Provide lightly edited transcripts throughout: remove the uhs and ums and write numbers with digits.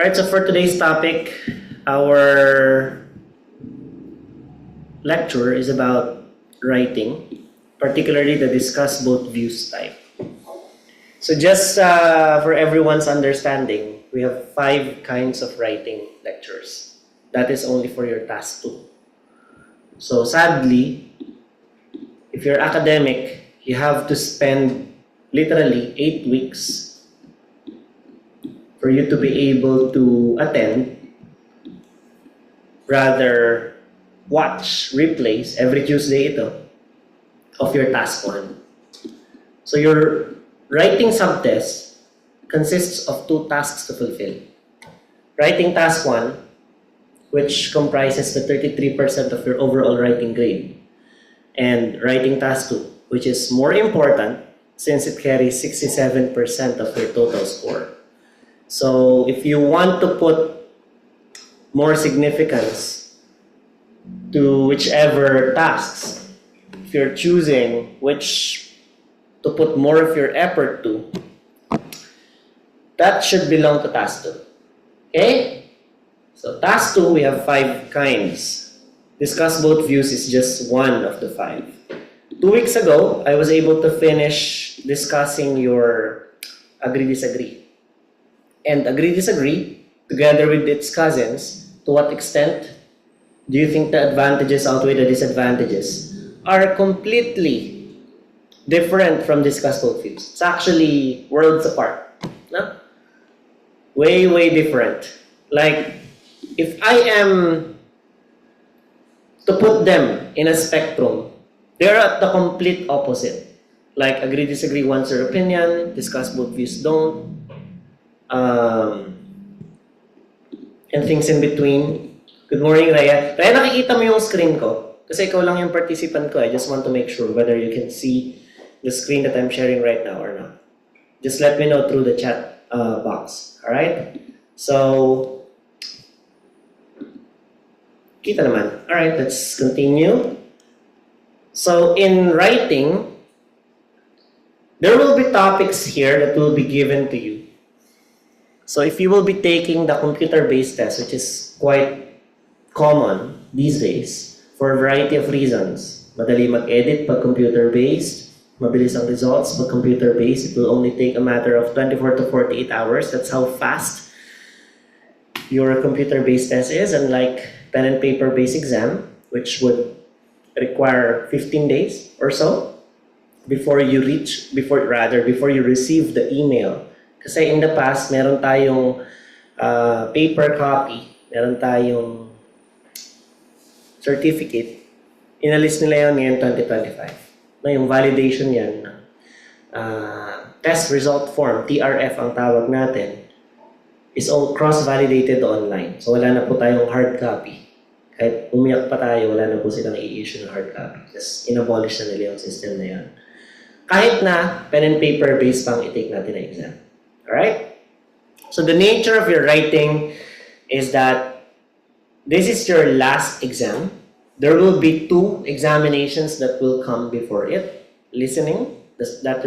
Alright, so for today's topic, our lecture is about writing, particularly the discuss both views type. So just for everyone's understanding, we have 5 kinds of writing lectures. That is only for your task 2. So sadly, if you're academic, you have to spend literally 8 weeks for you to be able to attend, rather watch replays every Tuesday ito of your task 1. So your writing subtest consists of 2 tasks to fulfill. Writing task 1, which comprises the 33% of your overall writing grade, and writing task 2, which is more important since it carries 67% of your total score. So if you want to put more significance to whichever tasks, if you're choosing which to put more of your effort to, that should belong to task 2. Okay? So task 2, we have 5 kinds. Discuss both views is just one of the 5. 2 weeks ago, I was able to finish discussing your agree-disagree. And agree-disagree, together with its cousins, to what extent do you think the advantages outweigh the disadvantages, are completely different from discuss both views. It's actually worlds apart. No? Way, way different. Like, if I am to put them in a spectrum, they're at the complete opposite. Like, agree, disagree, wants their opinion, discuss both views, don't. And things in between. Good morning, Raya. Raya, nakikita mo yung screen ko? Kasi ikaw lang yung participant ko. I just want to make sure whether you can see the screen that I'm sharing right now or not. Just let me know through the chat box. Alright? So, kita naman. Alright, let's continue. So, in writing, there will be topics here that will be given to you. So, if you will be taking the computer-based test, which is quite common these days, for a variety of reasons, madali mag-edit pag computer-based, mabilis ang results pag computer-based, it will only take a matter of 24 to 48 hours. That's how fast your computer-based test is, unlike pen and paper-based exam, which would require 15 days or so before you receive the email. Kasi in the past, meron tayong paper copy, meron tayong certificate. Inalis nila yun ngayon 2025. Na yung validation yan, test result form, TRF ang tawag natin, is all cross-validated online. So wala na po tayong hard copy. Kahit umiyak pa tayo, wala na po silang i-issue ng hard copy. Just in-abolish na nila yung system na yan. Kahit na pen and paper based pang i-take natin na exam. Alright? So the nature of your writing is that this is your last exam. There will be 2 examinations that will come before it. Listening, that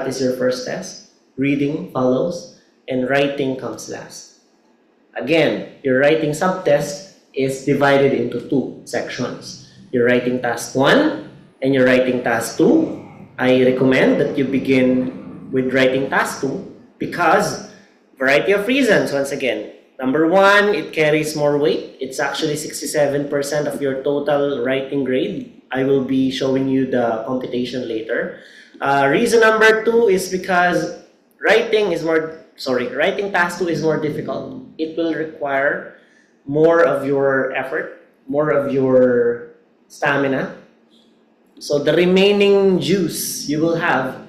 is your first test. Reading follows. And writing comes last. Again, your writing subtest is divided into 2 sections. Your writing task 1 and your writing task 2. I recommend that you begin with writing task 2 because variety of reasons. Once again, number 1, it carries more weight. It's actually 67% of your total writing grade. I will be showing you the computation later. Reason number 2 is because writing task 2 is more difficult. It will require more of your effort, more of your stamina. So the remaining juice you will have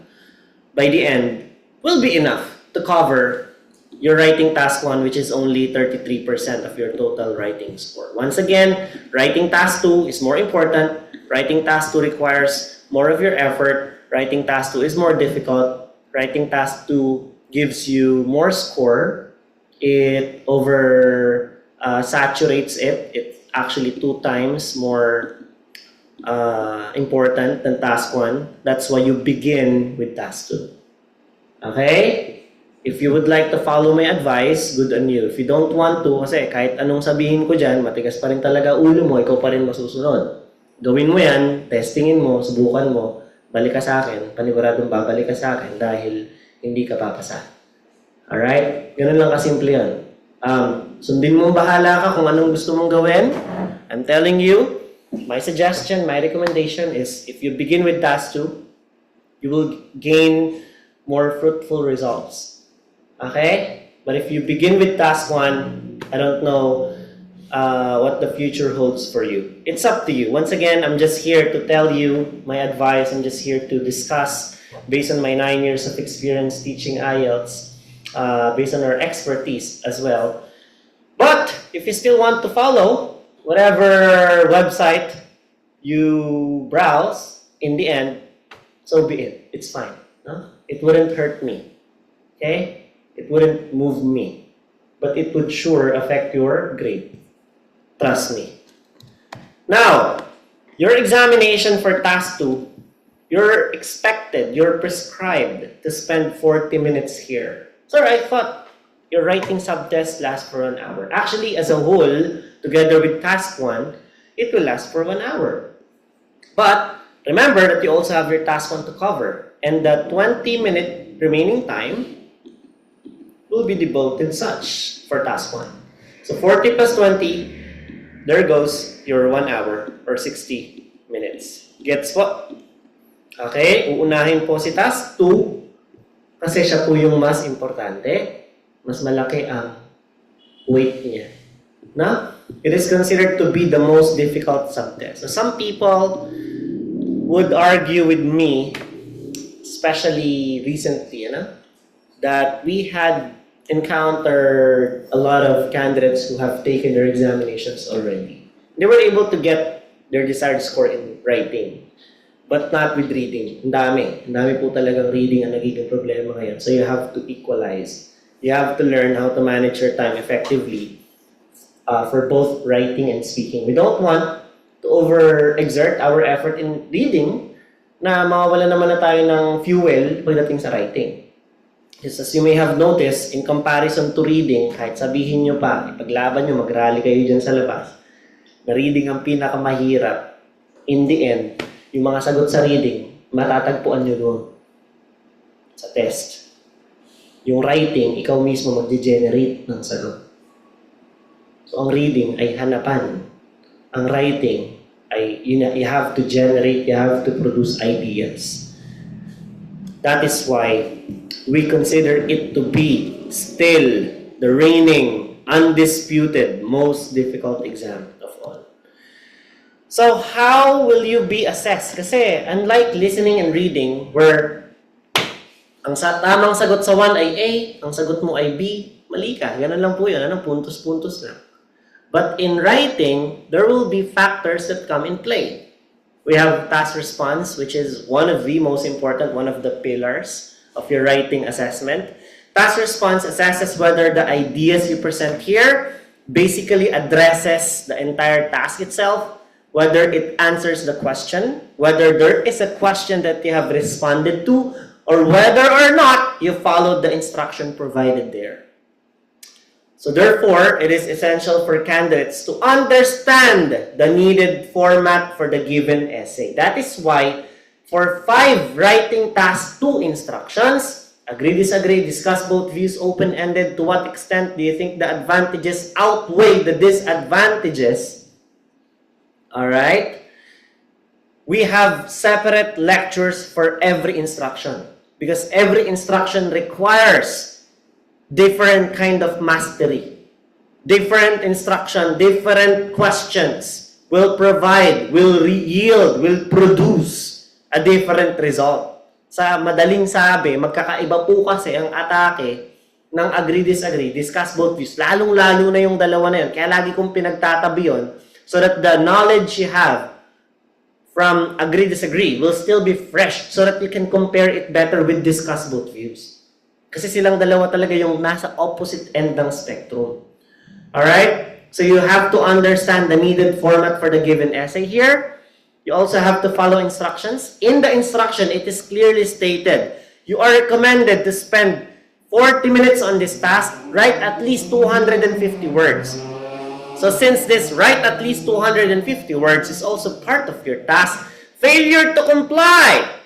by the end will be enough to cover your writing task 1, which is only 33% of your total writing score. Once again, writing task 2 is more important. Writing task 2 requires more of your effort. Writing task 2 is more difficult. Writing task 2 gives you more score. It saturates it. It's actually 2 times more important than task 1. That's why you begin with task 2. Okay? If you would like to follow my advice, good on you. If you don't want to, kasi kahit anong sabihin ko dyan, matigas pa rin talaga ulo mo, ikaw pa rin masusunod. Gawin mo yan, testingin mo, subukan mo, balik ka sa akin, paniguradong babalik ka sa akin dahil hindi ka papasa. Alright? Ganun lang kasimple yan. Sundin mo bahala ka kung anong gusto mong gawin. I'm telling you, my suggestion, my recommendation is if you begin with task 2, you will gain more fruitful results. Okay? But if you begin with task 1, I don't know what the future holds for you. It's up to you. Once again, I'm just here to tell you my advice. I'm just here to discuss based on my 9 years of experience teaching IELTS, based on our expertise as well. But if you still want to follow whatever website you browse, in the end, so be it. It's fine. No? It wouldn't hurt me. Okay? It wouldn't move me. But it would sure affect your grade. Trust me. Now, your examination for task 2, you're expected, you're prescribed to spend 40 minutes here. Sir, I thought your writing subtest lasts for 1 hour. Actually, as a whole, together with task 1, it will last for 1 hour. But remember that you also have your task 1 to cover. And the 20-minute remaining time will be devoted such for task 1. So 40 plus 20, there goes your 1 hour or 60 minutes. Gets po? Okay, uunahin po si task 2 kasi siya po yung mas importante. Mas malaki ang weight niya. No? It is considered to be the most difficult subtest. So some people would argue with me, especially recently, that we had encountered a lot of candidates who have taken their examinations already. They were able to get their desired score in writing, but not with reading. Ang dami po talagang reading ang nagiging problema ngayon. So you have to equalize. You have to learn how to manage your time effectively for both writing and speaking. We don't want to overexert our effort in reading na mawawala naman na tayo ng fuel pagdating sa writing. Just as you may have noticed, in comparison to reading, kahit sabihin nyo pa, ipaglaban nyo, mag-rally kayo dyan sa labas, na reading ang pinakamahirap, in the end, yung mga sagot sa reading, matatagpuan nyo doon sa test. Yung writing, ikaw mismo mag-generate ng sagot. So, ang reading ay hanapan. Ang writing ay, you have to generate, you have to produce ideas. That is why we consider it to be still the reigning, undisputed, most difficult exam of all. So, how will you be assessed? Kasi, unlike listening and reading, where ang tamang sagot sa 1 ay A, ang sagot mo ay B, mali ka. Ganun lang po yun. Puntos-puntos na. But in writing, there will be factors that come in play. We have task response, which is one of the most important, one of the pillars of your writing assessment. Task response assesses whether the ideas you present here basically addresses the entire task itself, whether it answers the question, whether there is a question that you have responded to, or whether or not you followed the instruction provided there. So therefore, it is essential for candidates to understand the needed format for the given essay. That is why, for 5 writing task 2 instructions, agree, disagree, discuss both views, open-ended, to what extent do you think the advantages outweigh the disadvantages? Alright? We have separate lectures for every instruction because every instruction requires different kind of mastery. Different instruction, different questions will provide, will yield, will produce a different result. Sa madaling sabi, magkakaiba po kasi ang atake ng agree-disagree, discuss both views. Lalong-lalo na yung dalawa na yun. Kaya lagi kong pinagtatabi yun so that the knowledge you have from agree-disagree will still be fresh so that you can compare it better with discuss both views. Kasi silang dalawa talaga yung nasa opposite end ng spectrum. Alright? So you have to understand the needed format for the given essay here. You also have to follow instructions. In the instruction, it is clearly stated, you are recommended to spend 40 minutes on this task, write at least 250 words. So since this write at least 250 words is also part of your task, failure to comply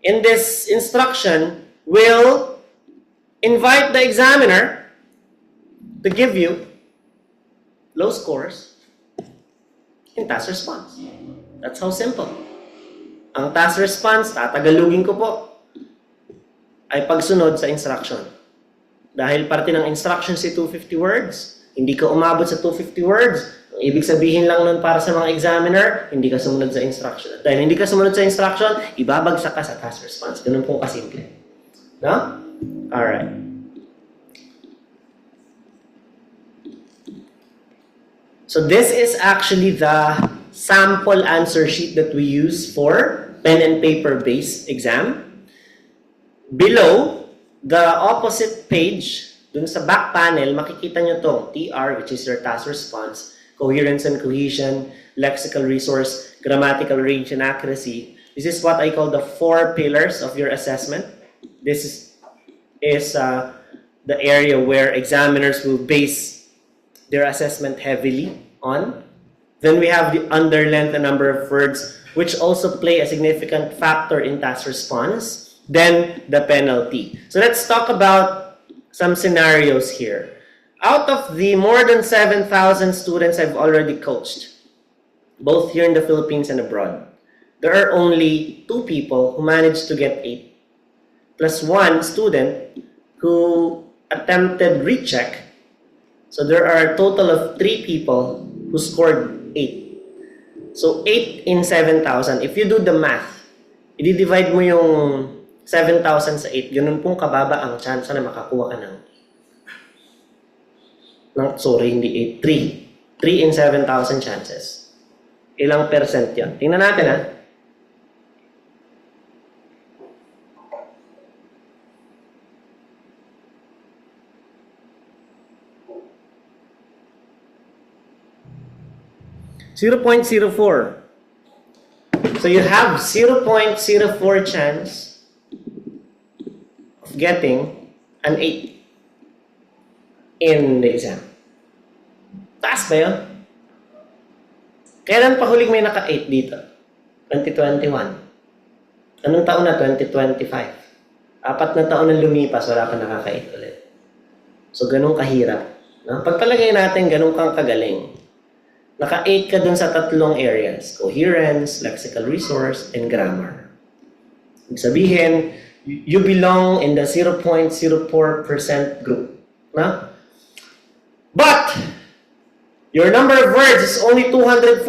in this instruction will invite the examiner to give you low scores in task response. That's how simple. Ang task response, tatagalugin ko po, ay pagsunod sa instruction. Dahil parte ng instruction si 250 words, hindi ka umabot sa 250 words, ang ibig sabihin lang nun para sa mga examiner, hindi ka sumunod sa instruction. Dahil hindi ka sumunod sa instruction, ibabagsak ka sa task response. Ganun po kasimple. No? Alright. So this is actually the sample answer sheet that we use for pen and paper based exam. Below, the opposite page, dun sa back panel, makikita nyo tong TR, which is your task response, coherence and cohesion, lexical resource, grammatical range and accuracy. This is what I call the 4 pillars of your assessment. This is the area where examiners will base their assessment heavily on. Then we have the underlength and number of words, which also play a significant factor in task response. Then the penalty. So let's talk about some scenarios here. Out of the more than 7,000 students I've already coached, both here in the Philippines and abroad, there are only 2 people who managed to get 8, plus 1 student who attempted recheck. So there are a total of 3 people who scored 8. So 8 in 7,000. If you do the math, i-divide mo yung 7,000 sa 8, ganun pong kababa ang chance na makakuha ka ng hindi 8, 3. 3 in 7,000 chances. Ilang percent yan? Tingnan natin ha. .04. So you have 0.04 chance of getting an 8 in the exam. Taas ba yun? Kailan pa huling may naka-8 dito? 2021. Anong taon na? 2025. 4 na taon na lumipas, wala pa nakaka-8 ulit. So ganun kahirap. No? Pagpalagay natin, ganun kang kagaling. Naka-8 ka dun sa 3 areas. Coherence, lexical resource, and grammar. Ibig sabihin, you belong in the 0.04% group. No? But, your number of words is only 249.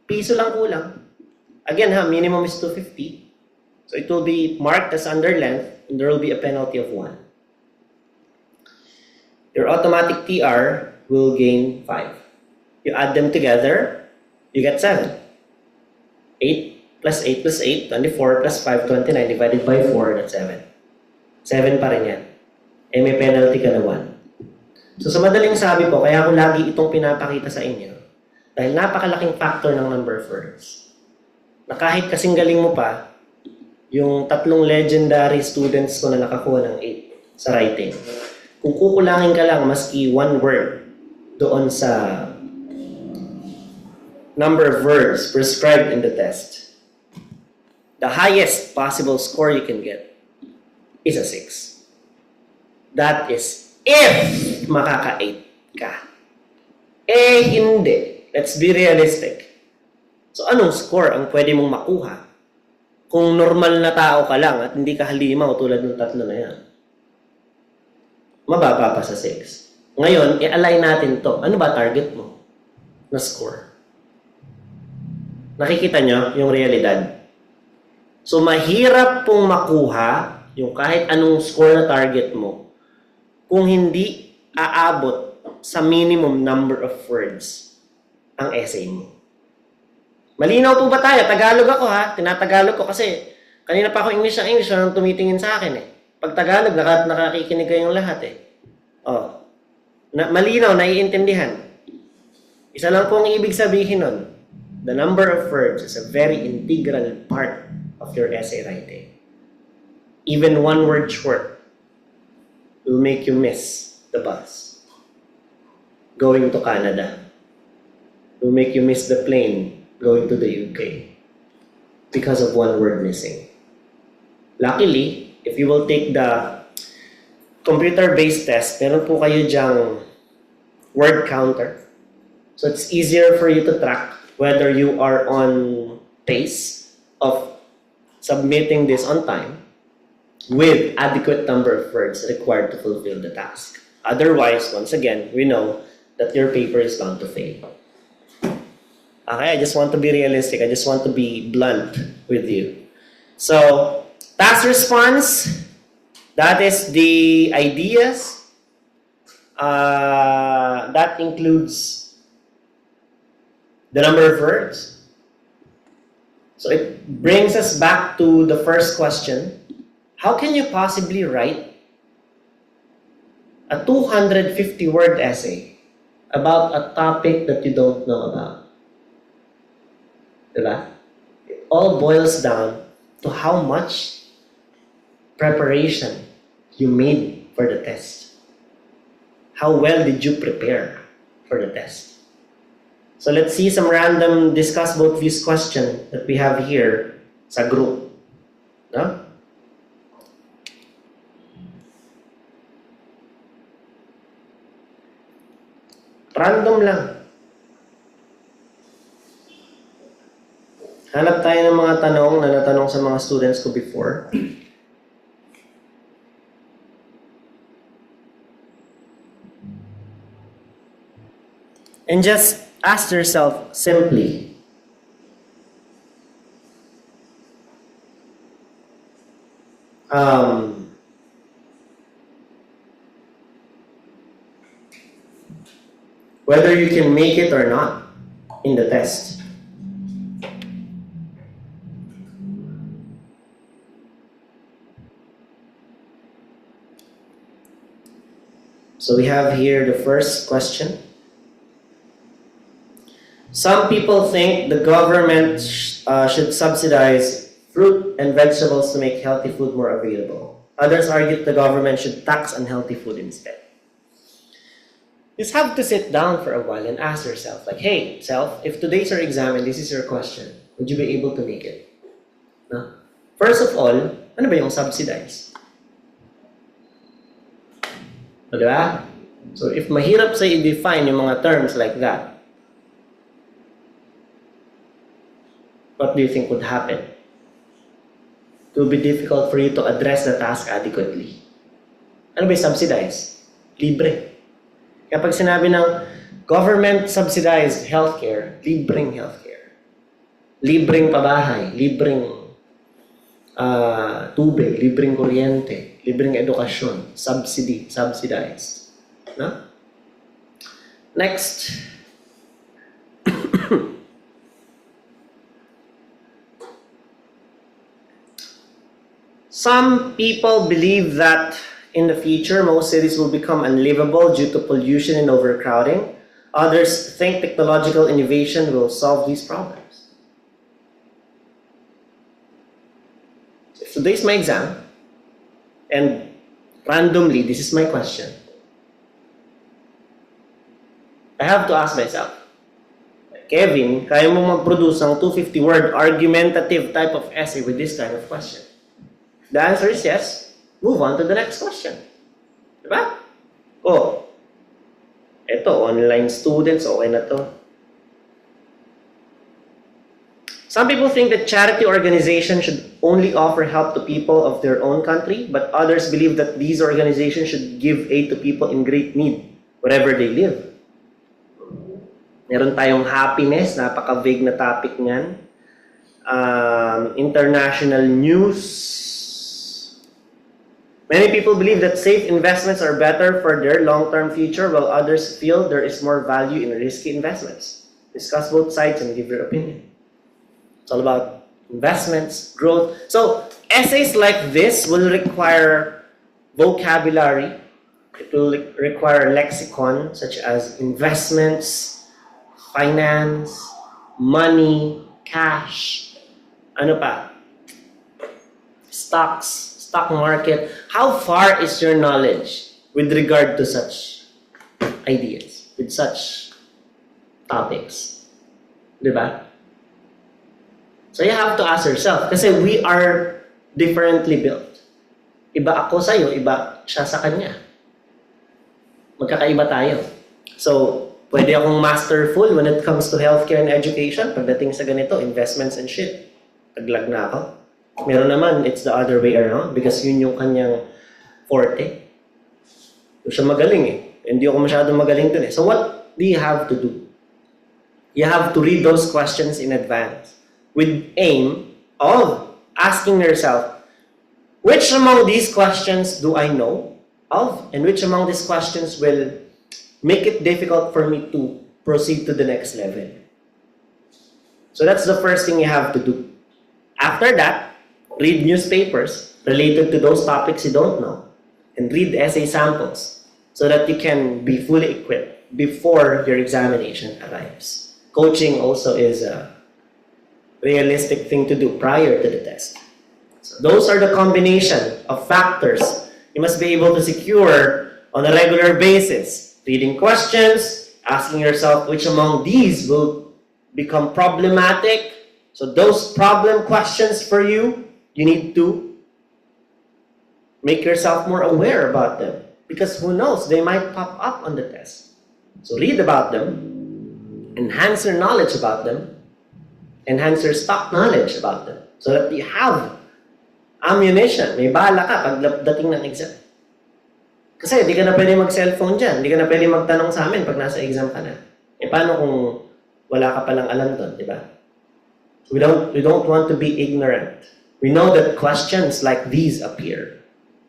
Piso lang kulang. Again ha, minimum is 250. So it will be marked as underlength, and there will be a penalty of 1. Your automatic TR will gain 5. You add them together, you get 7. 8 plus 8 plus 8, 24 plus 5, 29 divided by 4, that's 7. 7 pa rin yan. Eh may penalty ka na 1. So sa madaling sabi po, kaya ko lagi itong pinapakita sa inyo, dahil napakalaking factor ng number of words. Na kahit kasing galing mo pa, yung 3 legendary students ko na nakakuha ng 8 sa writing, kung kukulangin ka lang maski 1 word doon sa number of words prescribed in the test, the highest possible score you can get is a 6. That is if makaka-8 ka. Eh, hindi. Let's be realistic. So, anong score ang pwede mong makuha kung normal na tao ka lang at hindi ka halimaw tulad ng 3 na yan? Mababa pa sa 6. Ngayon, i-align natin to. Ano ba target mo na score? Nakikita nyo yung realidad. So, mahirap pong makuha yung kahit anong score na target mo kung hindi aabot sa minimum number of words ang essay mo. Malinaw po ba tayo? Tagalog ako ha. Tinatagalog ko kasi kanina pa ako English ang English, walang tumitingin sa akin eh. Pag Tagalog, nakakikinig kayong lahat eh. Oh. Malinaw, naiintindihan. Isa lang po ang ibig sabihin nun. The number of words is a very integral part of your essay writing. Even 1 word short will make you miss the bus going to Canada. It will make you miss the plane going to the UK because of one word missing. Luckily, if you will take the computer-based test, meron po kayo dyang word counter. So it's easier for you to track whether you are on pace of submitting this on time with adequate number of words required to fulfill the task. Otherwise, once again, we know that your paper is bound to fail. Okay, I just want to be realistic. I just want to be blunt with you. So, task response, that is the ideas. That includes the number of words. So it brings us back to the first question. How can you possibly write a 250-word essay about a topic that you don't know about? Diba? It all boils down to how much preparation you made for the test. How well did you prepare for the test? So let's see some random discuss both views question that we have here sa group. No? Random lang. Hanap tayo ng mga tanong na natanong sa mga students ko before. And just ask yourself simply, whether you can make it or not in the test. So we have here the first question. Some people think the government should subsidize fruit and vegetables to make healthy food more available. Others argue the government should tax unhealthy food instead. You just have to sit down for a while and ask yourself, like, hey, self, if today's your exam and this is your question, would you be able to make it? No? First of all, ano ba yung subsidize? O, diba? So, if mahirap sa i-define yung mga terms like that, what do you think would happen? It will be difficult for you to address the task adequately. Ano ba yung subsidize? Libre. Kapag sinabi ng government subsidized healthcare, libreng healthcare. Libreng pabahay, libreng tubig, libreng kuryente, libreng edukasyon, subsidized. No? Next. Some people believe that in the future, most cities will become unlivable due to pollution and overcrowding. Others think technological innovation will solve these problems. If today's my exam, and randomly, this is my question, I have to ask myself, Kevin, kaya mo mag-produce ng 250-word argumentative type of essay with this kind of question? The answer is yes. Move on to the next question. Diba? Oh, eto, online students, okay na to. Some people think that charity organizations should only offer help to people of their own country, but others believe that these organizations should give aid to people in great need, wherever they live. Meron tayong happiness, napaka-vague na topic niyan. International news. Many people believe that safe investments are better for their long-term future, while others feel there is more value in risky investments. Discuss both sides and give your opinion. It's all about investments, growth. So, essays like this will require vocabulary. It will require lexicon, such as investments, finance, money, cash, ano pa? Stocks, stock market. How far is your knowledge with regard to such ideas, with such topics. Diba? So you have to ask yourself, kasi we are differently built. Iba ako sa'yo, iba siya sa kanya. Magkakaiba tayo. So, pwede akong masterful when it comes to healthcare and education. Pagdating sa ganito, investments and shit. Taglag na ako. Meron naman, it's the other way around because yun yung kanyang forte. Doon siya magaling eh. Hindi ako masyadong magaling dun eh. So what do you have to do? You have to read those questions in advance with aim of asking yourself, which among these questions do I know of? And which among these questions will make it difficult for me to proceed to the next level? So that's the first thing you have to do. After that, read newspapers related to those topics you don't know and read essay samples so that you can be fully equipped before your examination arrives. Coaching also is a realistic thing to do prior to the test. So those are the combination of factors you must be able to secure on a regular basis. Reading questions, asking yourself which among these will become problematic. So those problem questions for you, you need to make yourself more aware about them. Because who knows, they might pop up on the test. So read about them, enhance your knowledge about them, enhance your stock knowledge about them. So that you have ammunition, may bala ka pagdating ng exam. Kasi di ka na pwede mag-cellphone dyan, di ka na pwede magtanong sa amin pag nasa exam ka na. E paano kung wala ka palang alam doon, di ba? We don't want to be ignorant. We know that questions like these appear.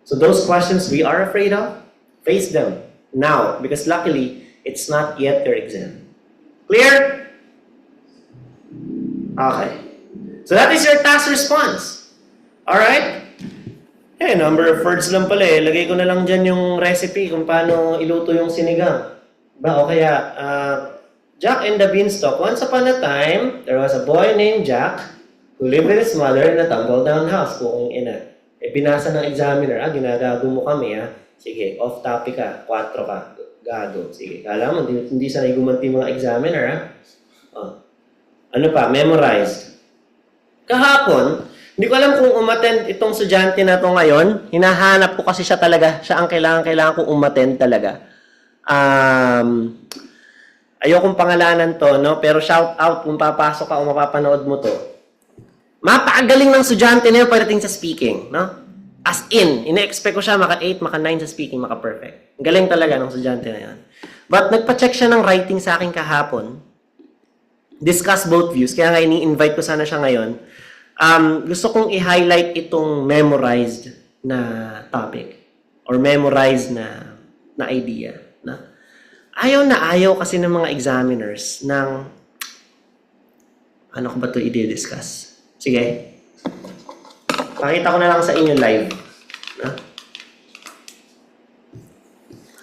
So those questions we are afraid of, face them now because luckily, it's not yet your exam. Clear? Okay. So that is your task response. Alright? Eh, number of words lang pala eh. Lagay ko na lang dyan yung recipe kung paano iluto yung sinigang. Ba, o kaya, Jack and the Beanstalk. Once upon a time, there was a boy named Jack who lived with his mother in a tumble-down house. Kung ina. Eh, binasa ng examiner, ginagago mo kami, Sige, off topic ka, 4 ka, gago. Sige, kala mo, hindi sanay gumanti mga examiner, Oh. Ano pa, memorized. Kahapon, hindi ko alam kung umattend itong estudyante na to ngayon. Hinahanap ko kasi siya talaga. Siya ang kailangan kong umattend talaga. Ayokong pangalanan to, no? Pero shout out kung papasok ka o mapapanood mo to. Mapakagaling ng estudyante na yun pagdating sa speaking, no? As in, ine-expect ko siya maka 8, maka 9 sa speaking, maka perfect. Galing talaga ng estudyante na yun. But nagpa-check siya ng writing sa akin kahapon. Discuss both views. Kaya nga ini-invite ko sana siya ngayon. Gusto kong i-highlight itong memorized na topic or memorized na idea. Na ayaw kasi ng mga examiners ng ano ko ba ito i-discuss? Sige. Pakita ko na lang sa inyo live.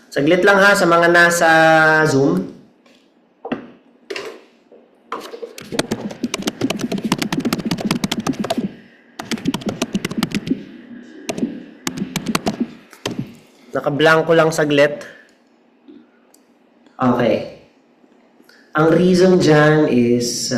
Saglit lang ha sa mga nasa Zoom. Naka-blanco lang saglit. Okay. Ang reason dyan is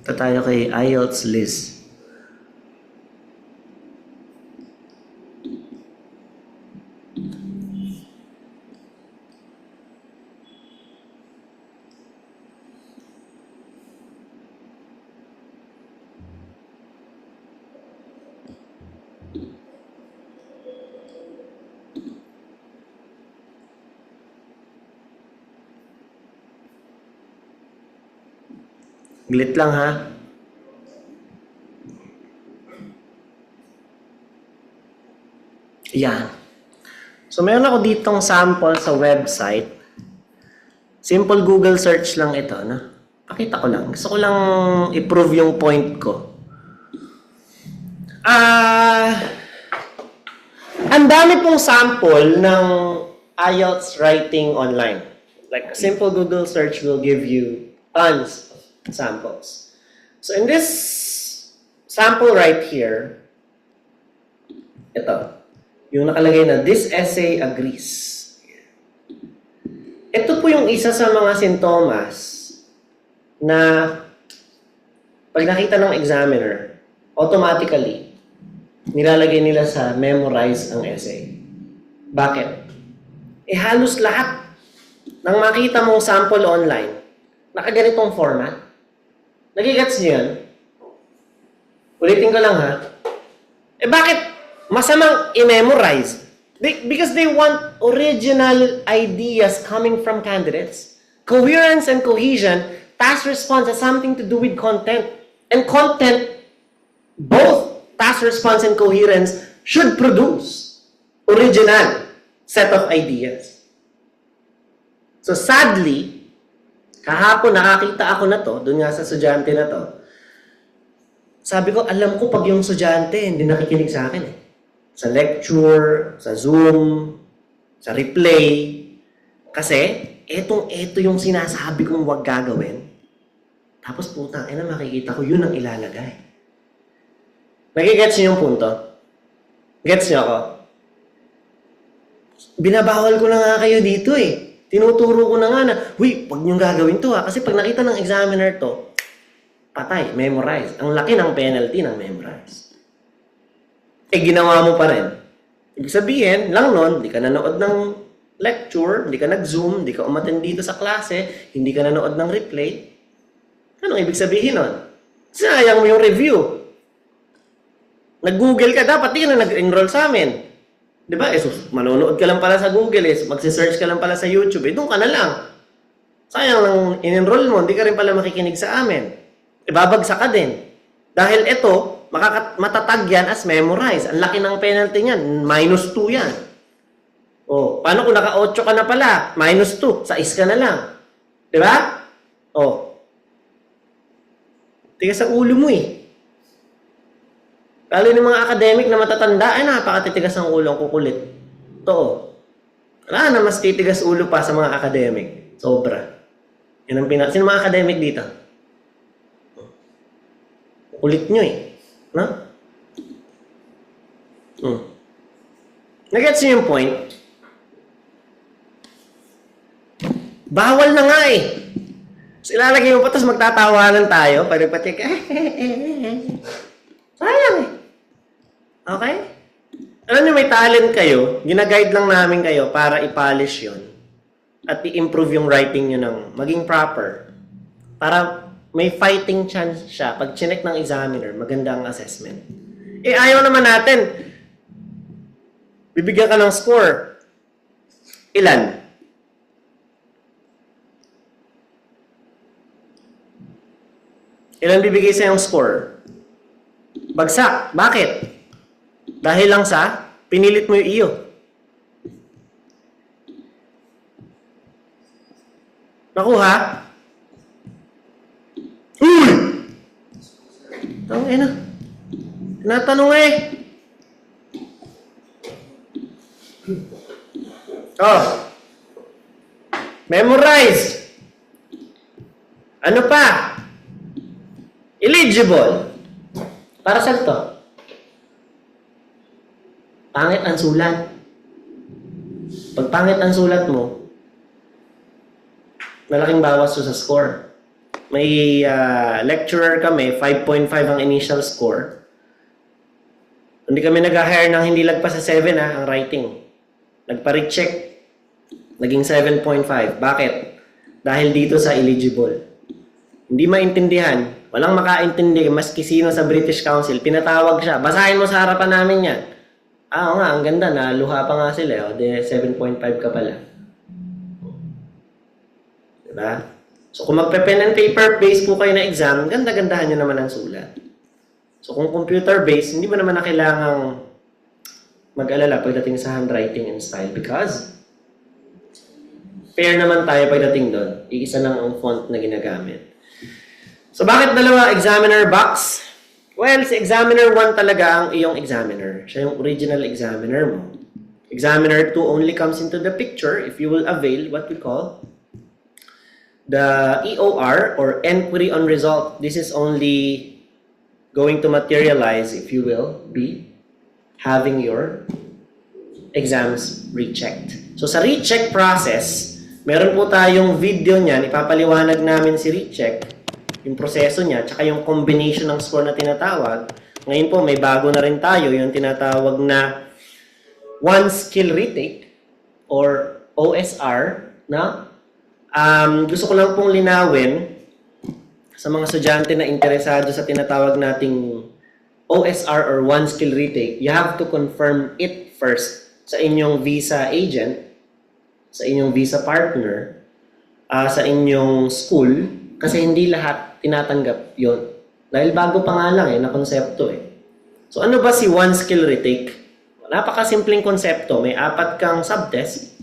ito tayo kay IELTS list. Glit lang ha. Yan. So meron ako ditong sample sa website. Simple Google search lang ito, no? Pakita ko lang. Gusto ko lang i-prove yung point ko. Ang dami pong sample ng IELTS writing online. Like a simple Google search will give you tons of samples. So in this sample right here, ito, yung nakalagay na this essay agrees. Ito po yung isa sa mga sintomas na pag nakita ng examiner, automatically, nilalagay nila sa memorize ang essay. Bakit? Halos lahat ng makita mong sample online, nakaganitong format. Nagigets niyo yan? Ulitin ko lang ha. Bakit masamang i-memorize? Because they want original ideas coming from candidates. Coherence and cohesion, task response has something to do with content. And content, both task response and coherence, should produce original set of ideas. So sadly, kahapon nakakita ako na to, dun nga sa estudyante na to, sabi ko, alam ko pag yung estudyante hindi nakikinig sa akin eh. Sa lecture, sa Zoom, sa replay. Kasi, eto yung sinasabi kong huwag gagawin. Tapos putang, makikita ko, yun ang ilalagay. Nagigets niyo yung punto? Gets niyo ako? Binabawal ko na nga kayo dito eh. Tinuturo ko na nga na, huy, huwag niyong gagawin to ha. Kasi pag nakita ng examiner to, patay, memorize. Ang laki ng penalty ng memorize. Ginawa mo pa rin. Ibig sabihin, lang nun, hindi ka nanood ng lecture, hindi ka nag-zoom, hindi ka umattend dito sa klase, hindi ka nanood ng replay. Anong ibig sabihin nun? Sayang mo yung review. Nag-google ka, dapat di ka na nag-enroll sa amin. Di ba? Manonood ka lang pala sa Google, magsisearch ka lang pala sa YouTube, doon ka na lang. Sayang lang in-enroll mo, hindi ka rin pala makikinig sa amin. Ibabagsak ka din. Dahil ito, matatag yan as memorize. Ang laki ng penalty niyan, -2 yan. O, paano kung naka-8 ka na pala? -2, 6 ka na lang. Di ba? O. Tigas sa ulo mo eh. Lalo ng mga academic na matatanda, napakatitigas ang ulo, ang kukulit. Ito. Wala na mas titigas ulo pa sa mga academic. Sobra. Yan ang sino mga academic dito? Kulit nyo eh. No? Nagets niyo yung point? Bawal na nga eh. So, ilalagay mo pa, tapos magtatawanan tayo. Pag-patik, sayang eh. Okay? Alam niyo, may talent kayo. Ginaguide lang namin kayo para i-polish yun. At i-improve yung writing nyo ng maging proper. Para may fighting chance siya. Pag chinek ng examiner, maganda ang assessment. Ayaw naman natin. Bibigyan ka ng score. Ilan? Ilan bibigay sa yung score? Bagsak. Bakit? Dahil lang sa pinilit mo yung iyo. Nakuha? Tangina. Tinatanong eh. Oh. Memorize. Ano pa? Eligible. Para saan to? Pangit ang sulat. Pag pangit ang sulat mo, malaking bawas sa score. May lecturer kami, 5.5 ang initial score. Hindi kami nag-hire ng hindi lagpas sa 7 ang writing. Nagpa-recheck. Naging 7.5. Bakit? Dahil dito sa eligible. Hindi maintindihan. Walang makaintindi. Maski sino sa British Council. Pinatawag siya. Basahin mo sa harapan namin yan. Oo nga, ang ganda. Naluha pa nga sila. O, 7.5 ka pala. Diba? So, kung magpe-pen and paper-based po kayo na exam, ganda-gandahan nyo naman ang sulat. So, kung computer-based, hindi mo naman na kailangang mag-alala pagdating sa handwriting and style because fair naman tayo pagdating doon. Iisa lang ang font na ginagamit. So, bakit dalawa examiner box? Well, si examiner 1 talaga ang iyong examiner. Siya yung original examiner mo. Examiner 2 only comes into the picture if you will avail what we call the EOR or Enquiry on Result. This is only going to materialize, if you will, be having your exams rechecked. So sa recheck process, meron po tayong video niyan, ipapaliwanag namin si recheck, yung proseso niya, tsaka yung combination ng score na tinatawag. Ngayon po, may bago na rin tayo, yung tinatawag na One Skill Retake or OSR na gusto ko lang pong linawin sa mga estudyante na interesado sa tinatawag nating OSR or One Skill Retake. You have to confirm it first sa inyong visa agent, sa inyong visa partner, sa inyong school, kasi hindi lahat tinatanggap yon. Dahil bago pa nga lang na konsepto So ano ba si One Skill Retake? Napakasimpleng konsepto. May 4 kang subtest.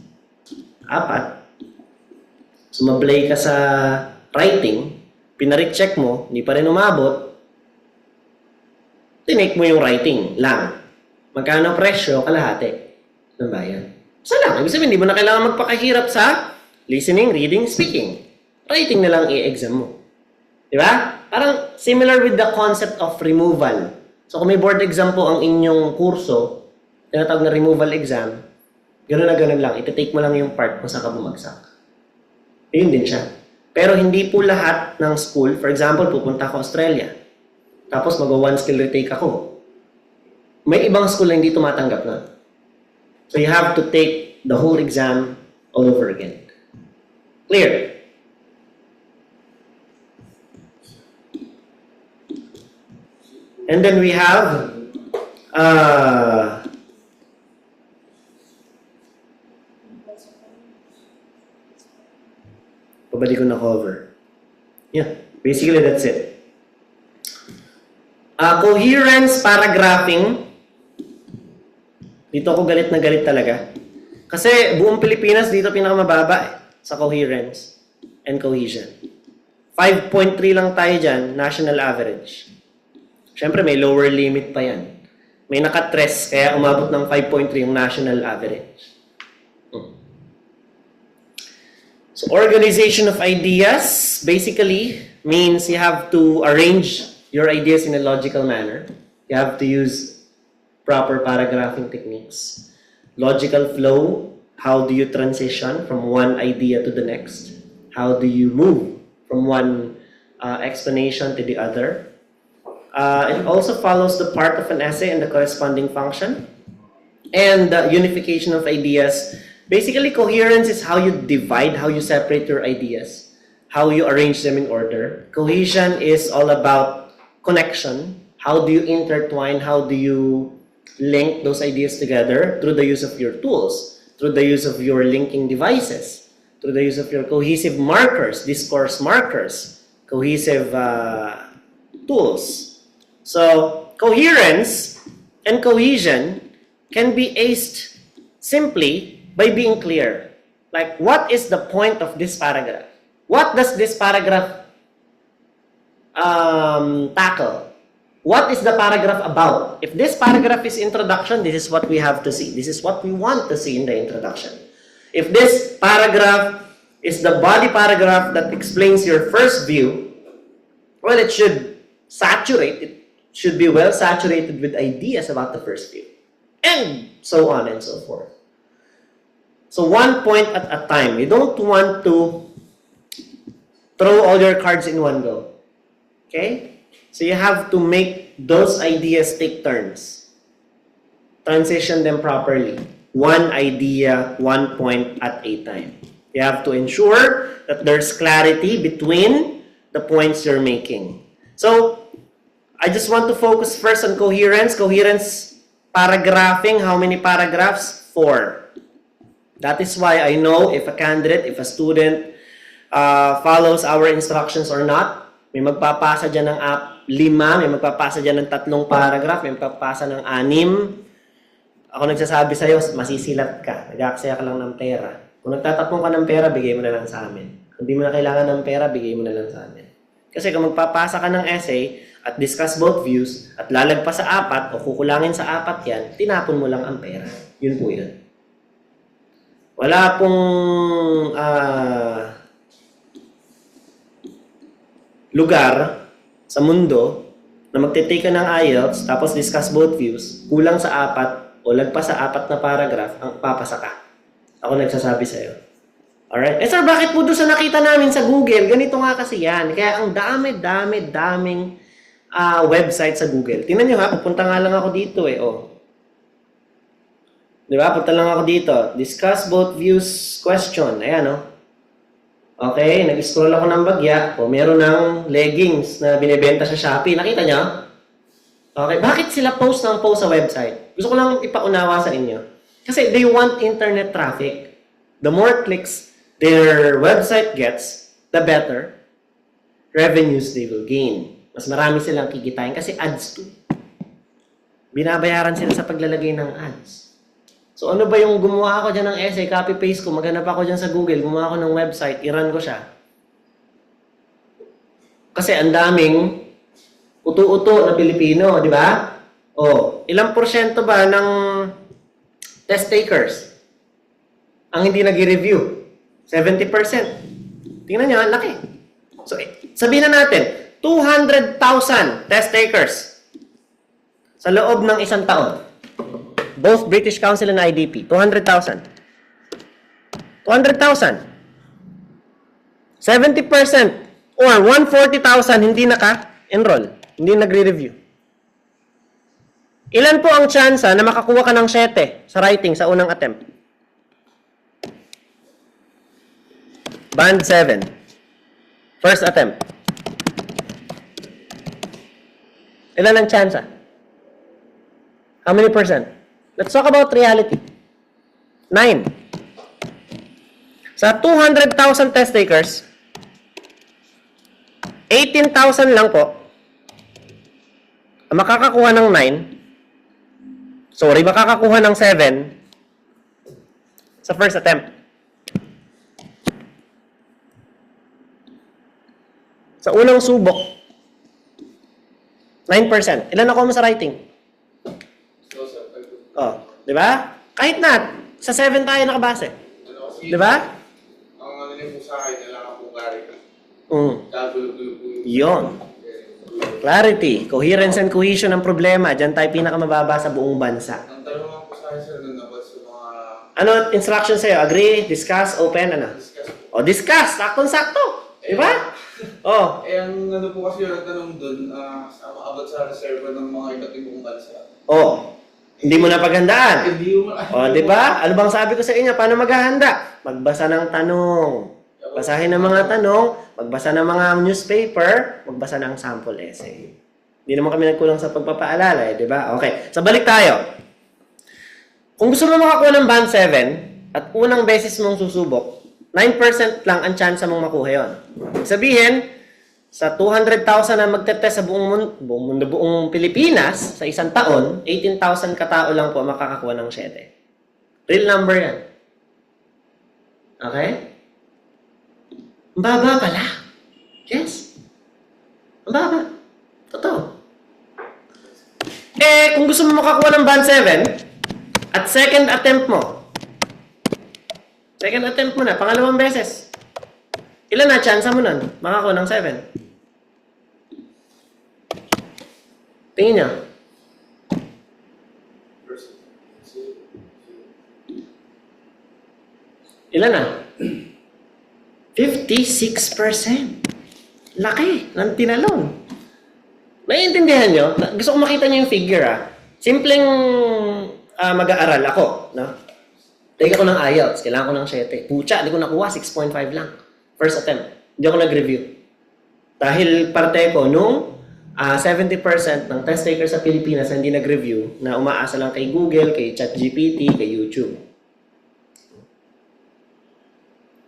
4. Sumablay ka sa writing. Pinarecheck mo. Hindi pa rin umabot. Tinake mo yung writing lang. Magkano presyo? Kalahati ng bayan. Isa lang. Ibig sabihin, hindi mo na kailangan magpakahirap sa listening, reading, speaking. Writing na lang i-exam mo. Diba? Parang similar with the concept of removal. So kung may board exam po ang inyong kurso, tinatawag na removal exam, gano'n na gano'n lang. Iti-take mo lang yung part kung saan ka bumagsak. Yun din siya. Pero hindi po lahat ng school, for example, pupunta ako Australia. Tapos mag-one skill retake ako. May ibang school na hindi tumatanggap na. So you have to take the whole exam all over again. Clear? And then we have pabalik ko na cover. Yeah, basically that's it. Coherence paragraphing. Dito ako galit na galit talaga. Kasi buong Pilipinas dito pinakamababa sa coherence and cohesion. 5.3 lang tayo dyan, national average. Siyempre may lower limit pa yan. May nakatres, kaya umabot ng 5.3 yung national average. So organization of ideas basically means you have to arrange your ideas in a logical manner. You have to use proper paragraphing techniques. Logical flow, how do you transition from one idea to the next? How do you move from one explanation to the other? It also follows the part of an essay and the corresponding function. And the unification of ideas. Basically, coherence is how you divide, how you separate your ideas, how you arrange them in order. Cohesion is all about connection. How do you intertwine? How do you link those ideas together? Through the use of your tools, through the use of your linking devices, through the use of your cohesive markers, discourse markers, cohesive tools. So, coherence and cohesion can be aced simply by being clear. Like, what is the point of this paragraph? What does this paragraph tackle? What is the paragraph about? If this paragraph is introduction, this is what we have to see. This is what we want to see in the introduction. If this paragraph is the body paragraph that explains your first view, well, it should saturate, it should be well saturated with ideas about the first view. And so on and so forth. So one point at a time. You don't want to throw all your cards in one go. Okay? So you have to make those ideas take turns. Transition them properly. One idea, one point at a time. You have to ensure that there's clarity between the points you're making. So, I just want to focus first on coherence. Coherence, paragraphing. How many paragraphs? 4. That is why I know if a candidate, if a student follows our instructions or not. May magpapasa dyan ng 5, may magpapasa dyan ng 3 paragraph, may magpapasa ng 6. Ako nagsasabi sa'yo, masisilat ka. Nag-aaksaya ka lang ng pera. Kung nagtatapong ka ng pera, bigay mo na lang sa amin. Kung di mo na kailangan ng pera, bigay mo na lang sa amin. Kasi kung magpapasa ka ng essay at discuss both views at lalagpas sa 4 o kukulangin sa 4 yan, tinapon mo lang ang pera. Yun po yun. Wala pong lugar sa mundo na magtitake ka ng IELTS tapos discuss both views, kulang sa 4 o lagpas sa 4 na paragraph, ang papasa ka. Ako nagsasabi sa'yo. Alright? Eh sir, bakit po doon sa nakita namin sa Google, ganito nga kasi yan. Kaya ang daming website sa Google. Tingnan nyo ha, pupunta nga lang ako dito eh. Oh. Di ba? Punta lang ako dito. Discuss both views question. Ayan oh. Okay, nag-scroll ako ng bagya. O, meron ng leggings na binibenta sa Shopee. Nakita nyo? Okay, bakit sila post sa website? Gusto ko lang ipaunawa sa inyo. Kasi they want internet traffic. The more clicks their website gets, the better revenues they will gain. Mas marami silang kikitain kasi ads to. Binabayaran sila sa paglalagay ng ads. So ano ba yung gumawa ako dyan ng essay, copy-paste ko, maghanap ako dyan sa Google, gumawa ako ng website, i-run ko siya. Kasi ang daming uto-uto na Pilipino, di ba? O, ilang porsyento ba ng test takers ang hindi nag-review? 70%. Tingnan nyo, ang laki. So, sabihin na natin, 200,000 test takers sa loob ng isang taon. Both British Council and IDP. 200,000. 200,000. 70% or 140,000 hindi naka-enroll. Hindi nagre-review. Ilan po ang tsansa na makakuha ka ng 7 sa writing sa unang attempt? Band 7. First attempt. Ilan ang tsansa? How many percent? Let's talk about reality. 9. Sa 200,000 test takers, 18,000 lang po ang makakakuha ng 9. Sorry, makakakuha ng 7 sa first attempt. Sa unang subok, 9%. Ilan nakuha mo sa writing? Oh, di ba? Kahit na, sa 7 tayo nakabase. Di ba? Ang ano niyo po sa akin, kailangan po clarity. Kagulo-gulo po yung... Yun. Clarity, coherence and cohesion ang problema. Diyan tayo pinakamababa sa buong bansa. Ang tanong nga po sa akin, sir, nung nabas sa mga... Ano instruction sa'yo? Agree, discuss, open, ano? Discuss. O, discuss. Saktong-sakto. Di ba? Oh. Eh, ang ano po kasi yung nagtanong doon, abot sa reserva ng mga iba't ibang bansa. Oh. Hindi mo na paghandaan. Hindi mo... O, di ba? Ano bang sabi ko sa inyo? Paano maghahanda? Magbasa ng tanong. Basahin ng mga tanong, magbasa ng mga newspaper, magbasa ng sample essay. Hindi naman kami nagkulang sa pagpapaalala, di ba? Okay. So, balik tayo. Kung gusto mo makakuha ng band 7 at unang beses mong susubok, 9% lang ang chance mong makuha yon. Sabihin, sa 200,000 na magtetest sa buong Pilipinas sa isang taon, 18,000 katao lang po makakakuha ng 7. Real number yan. Okay? Ang baba pala. Yes. Ang baba. Totoo. Eh, kung gusto mo makakuha ng band 7, at second attempt mo na, pangalawang beses, ilan na chance mo nun? Makakuha ng 7. Tingin niyo. Ilan na? 56%. Laki ng tinalon. Naiintindihan nyo? Gusto ko makita nyo yung figure Simpleng mag-aaral ako. No? Take ako ng IELTS. Kailangan ko ng 7. Pucha, hindi ko nakuha. 6.5 lang. First attempt. Hindi ako nag-review. Dahil parte ko nung 70% ng test takers sa Pilipinas na hindi nag-review na umaasa lang kay Google, kay ChatGPT, kay YouTube.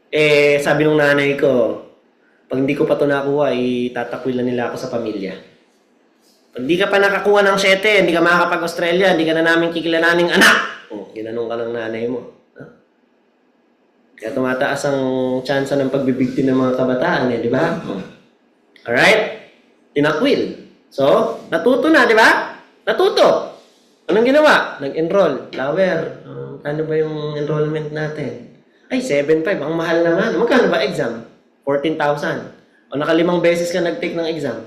Eh, sabi nung nanay ko, pag hindi ko pa ito nakuha, itatapwilan nila ako sa pamilya. Pag di ka pa nakakuha ng 7, hindi ka makakapag-Australia, hindi ka na namin kikilalaning anak. Ginanong ka ng nanay mo. Kaya tumataas ang tsansa ng pagbibigti ng mga kabataan, di ba? Alright? Tinakwil. So, natuto na, di ba? Natuto. Anong ginawa? Nag-enroll. Lower. Ano ba yung enrollment natin? Ay, 7.5. Ang mahal naman. Magkano ba exam? 14,000. O nakalimang beses ka nag-take ng exam.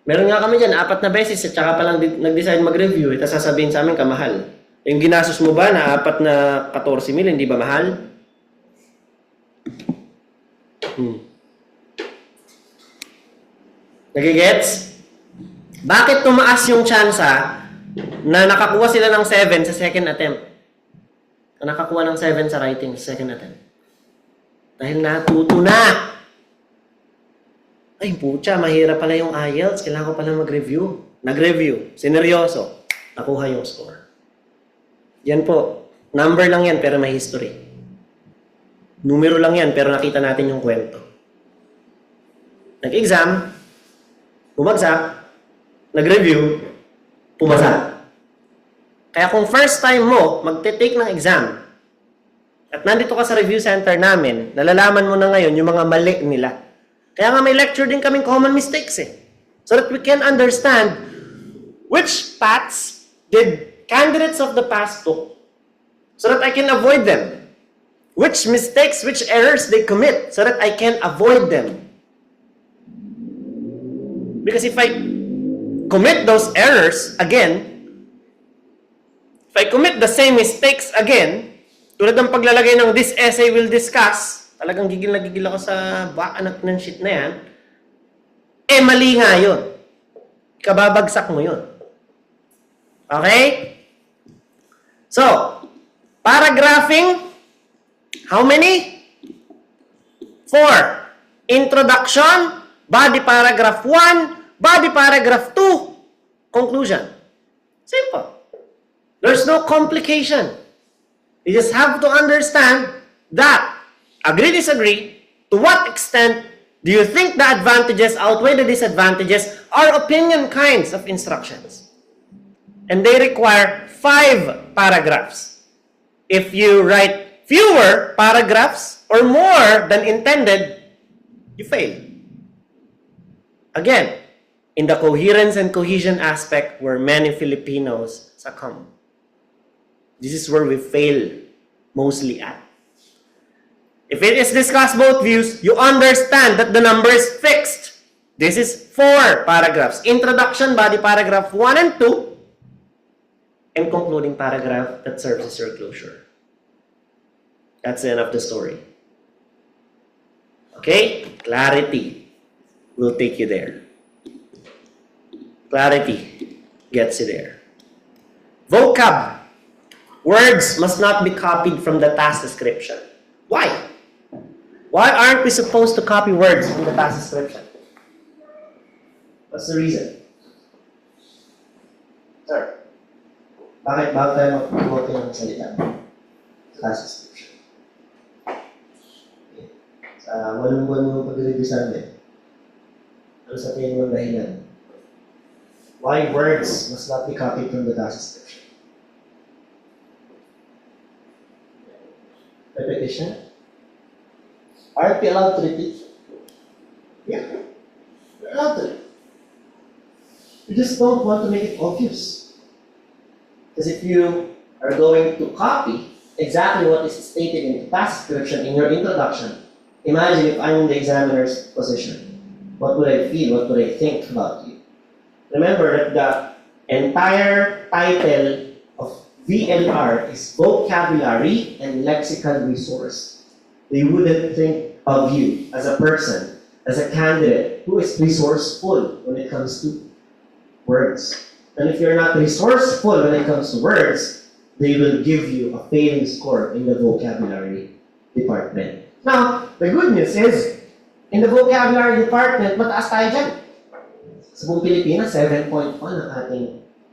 Meron nga kami dyan, 4 na beses at saka pa lang nag-decide mag-review. Tapos sasabihin sa amin, kamahal. Yung ginastos mo ba na 4 na 14 mil, hindi ba mahal? Nagigets? Bakit tumaas yung tsansa na nakakuha sila ng 7 sa second attempt? Na nakakuha ng 7 sa writing sa second attempt? Dahil natuto na! Ay, pucha, mahirap pala yung IELTS. Kailangan ko pala mag-review. Nag-review. Sineryoso. Nakuha yung score. Yan po. Number lang yan, pero may history. Numero lang yan, pero nakita natin yung kwento. Nag-exam, bumagsak, nag-review, pumasa. Kaya kung first time mo magte-take ng exam, at nandito ka sa review center namin, nalalaman mo na ngayon yung mga mali nila. Kaya nga may lecture din kaming common mistakes eh. So that we can understand which paths did candidates of the past took so that I can avoid them. Which mistakes, which errors they commit so that I can avoid them. Because if I commit those errors again, if I commit the same mistakes again, tulad ng paglalagay ng this essay will discuss, talagang gigil na gigil ako sa anak ng shit na yan, eh mali nga yun. Kababagsak mo yun. Okay? So, paragraphing, how many? 4. Introduction, body paragraph 1, body paragraph 2, conclusion. Simple. There's no complication. You just have to understand that, agree, disagree, to what extent do you think the advantages outweigh the disadvantages are opinion kinds of instructions. And they require 5 paragraphs. If you write fewer paragraphs or more than intended, you fail. Again, in the coherence and cohesion aspect where many Filipinos succumb. This is where we fail mostly at. If it is discussed both views, you understand that the number is fixed. This is 4 paragraphs. Introduction, body paragraph 1 and 2, and concluding paragraph that serves as your closure. That's the end of the story. Okay? Clarity will take you there. Clarity gets you there. Vocab. Words must not be copied from the task description. Why? Why aren't we supposed to copy words from the task description? What's the reason? Sir, bakit bago tayo mag-quote ng salita sa task description? Sa walang buwan mo pag-review sa amin, ano sa tingin mo dahilan? Why words must not be copied from the task description? Repetition? Aren't we allowed to repeat? Yeah. We're allowed to. We just don't want to make it obvious. Because if you are going to copy exactly what is stated in the task description in your introduction, imagine if I'm in the examiner's position. What would I feel? What would I think about you? Remember that the entire title of VLR is vocabulary and lexical resource. They wouldn't think of you as a person, as a candidate who is resourceful when it comes to words. And if you're not resourceful when it comes to words, they will give you a failing score in the vocabulary department. Now, the good news is, in the vocabulary department, mataas tayo dyan. Sa buong Pilipinas, 7.1 ang ating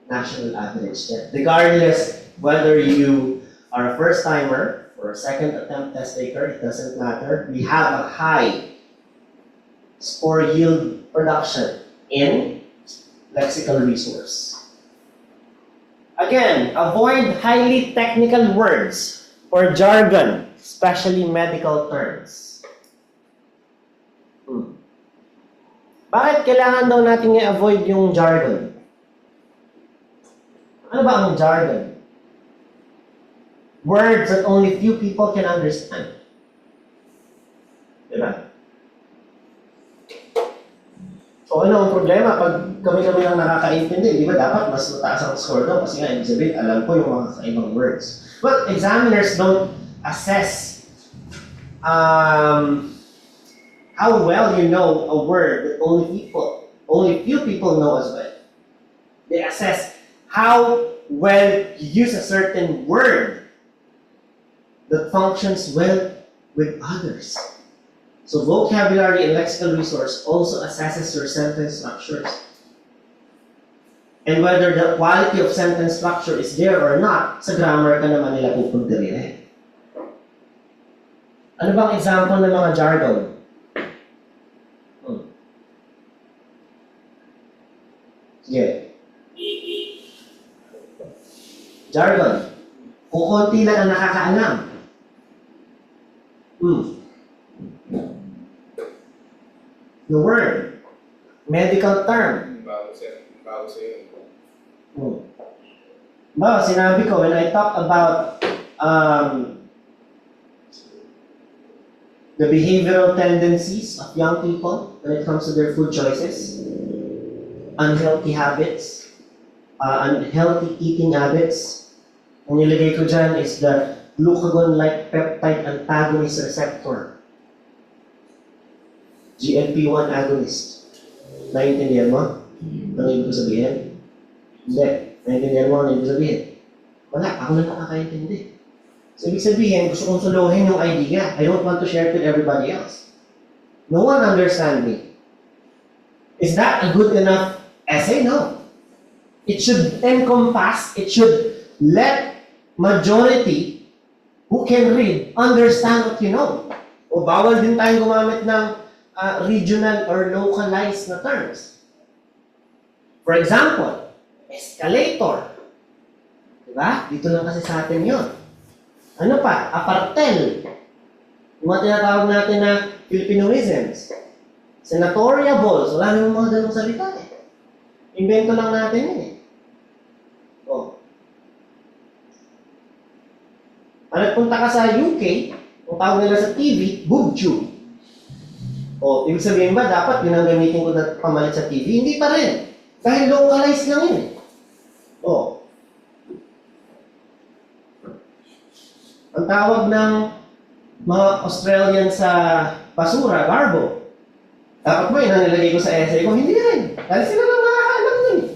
national average there. Regardless whether you are a first-timer or a second attempt test taker, it doesn't matter. We have a high score yield production in lexical resource. Again, avoid highly technical words or jargon, especially medical terms. Bakit kailangan daw natin i-avoid yung jargon? Ano ba ang jargon? Words that only few people can understand. ang problema pag kami-kami lang nakakaintindi. Di ba dapat mas mataas ang score daw kasi nga ibig sabihin, alam ko yung mga kakaibang words. Well, examiners don't assess how well you know a word that only few people know as well. They assess how well you use a certain word that functions well with others. So vocabulary and lexical resource also assesses your sentence structures. And whether the quality of sentence structure is there or not, sa grammar ka naman nila pupuntirin. Ano bang example ng mga jargon? Sige. Jargon. Kung konti lang ang nakakaalam. The word. Medical term. Bago sa'yo. Ba, sinabi ko, when I talk about the behavioral tendencies of young people when it comes to their food choices, unhealthy habits, unhealthy eating habits, ang nilagay ko dyan is the glucagon-like peptide antagonist receptor. GLP-1 agonist. Naiintindihan mo? Ano ibig ko sabihin? Hindi. Naiintindihan mo ano ibig sabihin? Wala. Ako na nakakaintindi. So, ibig sabihin, gusto kong suluhin yung idea. I don't want to share it with everybody else. No one understands me. Is that a good enough essay? No. It should encompass, it should let majority who can read understand what you know. O bawal din tayong gumamit ng regional or localized na terms. For example, escalator. Diba? Dito lang kasi sa atin yun. Ano pa? Apartel. Yung mga tinatawag natin na Filipinoisms. Senatoriables. Wala namang mga ganong salita eh. Invento lang natin yun eh. Oh. Nagpunta ka sa UK, kung tawag nila sa TV, BoobTube. O, ibig sabihin ba, dapat yun ang gamitin ko na pamalit sa TV? Hindi pa rin. Dahil localized lang yun eh. O. Ang tawag ng mga Australian sa basura, garbo. Dapat ba yun ang nilagay ko sa essay ko? Hindi rin. Dahil sila lang nakakaalam nun eh.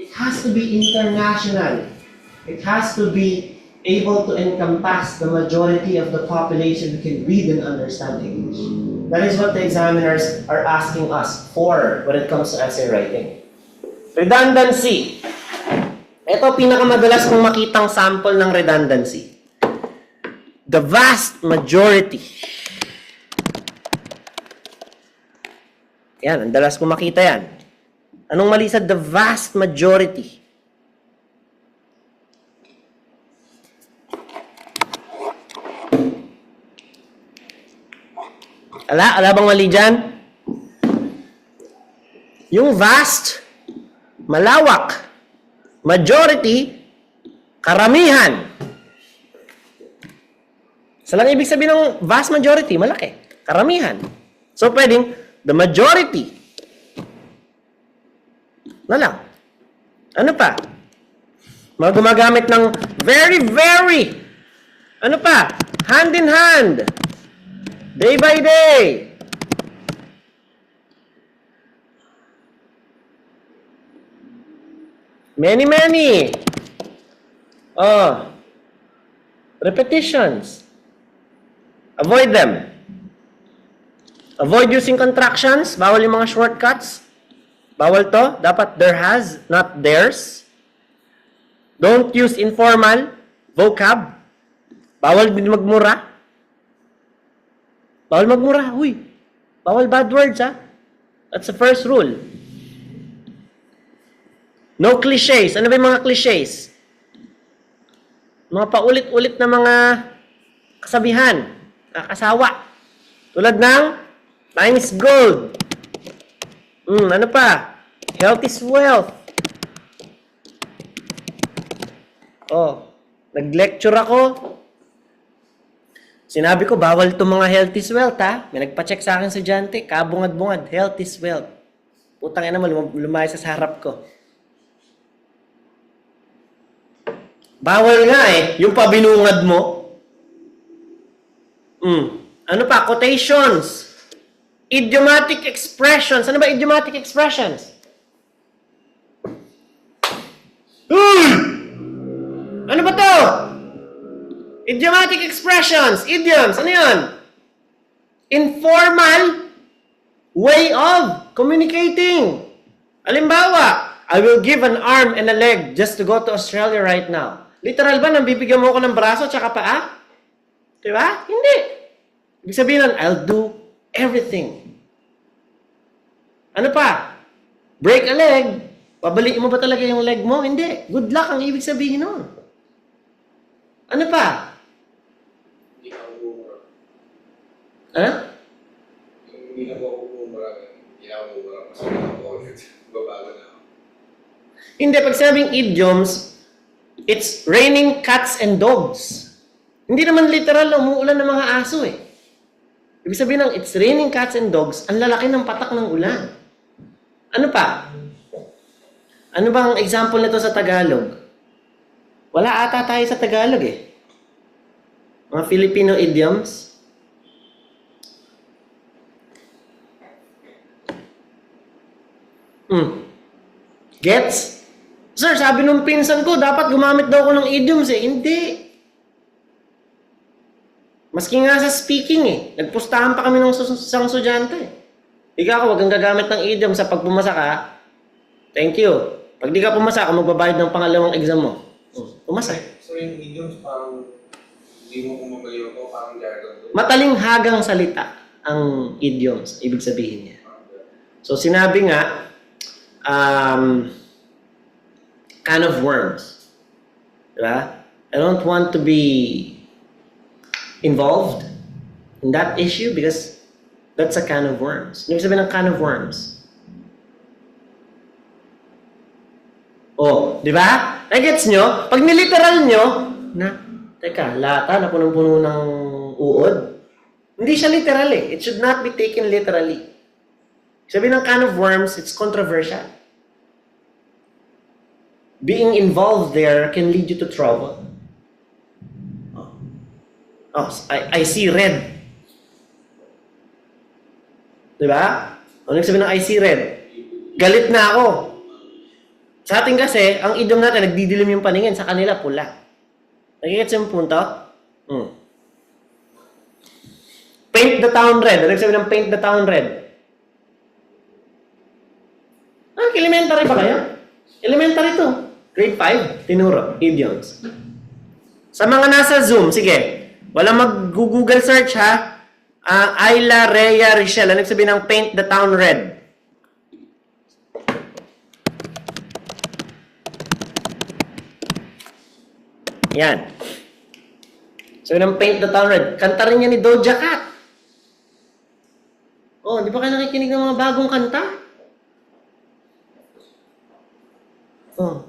It has to be international. It has to be able to encompass the majority of the population who can read and understand English. That is what the examiners are asking us for when it comes to essay writing. Redundancy. Ito pinakamadalas kong makitang sample ng redundancy. The vast majority. Yan, ang dalas kong makita yan. Anong mali sa the vast majority? Ala bang mali dyan? Yung vast, malawak, majority, karamihan. Sa lang ibig sabihin ng vast majority, malaki, karamihan. So pwedeng, the majority. Na lang. Ano pa? Mga gumagamit ng very, very. Ano pa? Hand in hand. Day by day. Many, many. Repetitions. Avoid them. Avoid using contractions. Bawal yung mga shortcuts. Bawal to. Dapat there has, not theirs. Don't use informal vocab. Bawal din magmura. Bawal magmura. Uy. Bawal bad words, ha? That's the first rule. No cliches. Ano ba yung mga cliches? Mga paulit-ulit na mga kasabihan. Kasawa. Tulad ng time is gold. Ano pa? Health is wealth. Nag-lecture ako. Sinabi ko, bawal itong mga health is wealth, ha? May nagpa-check sa akin estudyante, kabungad-bungad, health is wealth. Putang ina mo, lumayas sa harap ko. Bawal nga eh, yung pabinungad mo. Ano pa? Quotations. Idiomatic expressions. Ano ba idiomatic expressions? Ano ba to? Idiomatic expressions. Idioms. Ano yun? Informal way of communicating. Halimbawa, I will give an arm and a leg just to go to Australia right now. Literal ba nang bibigyan mo ako ng braso tsaka paa? Diba? Hindi. Ibig sabihin nun, I'll do everything. Ano pa? Break a leg. Pabaliin mo ba talaga yung leg mo? Hindi. Good luck ang ibig sabihin nun. Ano pa? Hindi na ako bumura. Ano? Hindi na ako bumura. Hindi na ako bumura. Mas ako ulit. Babago na ako. Hindi. Pag sabing idioms, it's raining cats and dogs. Hindi naman literal na umuulan ng mga aso eh. Ibig sabihin ng it's raining cats and dogs, ang lalaki ng patak ng ulan. Ano pa? Ano bang example nito sa Tagalog? Wala ata tayo sa Tagalog eh. Mga Filipino idioms. Gets? Sir, sabi nung pinsan ko, dapat gumamit daw ako ng idioms eh. Hindi. Maski nga sa speaking eh. Nagpustahan pa kami ng isang estudyante. Ikaw, wag kang gagamit ng idiom sa pag pumasa ka. Thank you. Pag di ka pumasa, ako magbabayad ng pangalawang exam mo. Pumasa. So yung idioms parang hindi mo kumagayo ko, parang jargon to. Matalinghagang salita ang idioms, ibig sabihin niya. So sinabi nga, can of worms. Diba? I don't want to be involved in that issue because that's a can of worms. Ibig sabihin ng can of worms. Oh, di ba? Nagets nyo? Pag niliteral nyo, teka, lata na punong-puno ng uod. Hindi siya literal eh. It should not be taken literally. Sabi ng can of worms, it's controversial. Being involved there can lead you to trouble. Oh, I see red. Diba? Ano sabi ng I see red? Galit na ako. Sa atin kasi, ang idiom natin, nagdidilim yung paningin. Sa kanila, pula. Nagigits yung punto? Paint the town red. Ano sabi ng paint the town red? Elementary pa kayo? Elementary to. Grade 5, tinuro. Idioms. Sa mga nasa Zoom, sige. Walang mag-Google search ha. Ayla, Rhea, Richelle. Ano sabihin ng paint the town red? Yan. Sabi ng paint the town red. Kanta rin niya ni Doja Cat. Oh, di ba kayo nakikinig ng mga bagong kanta? Oh.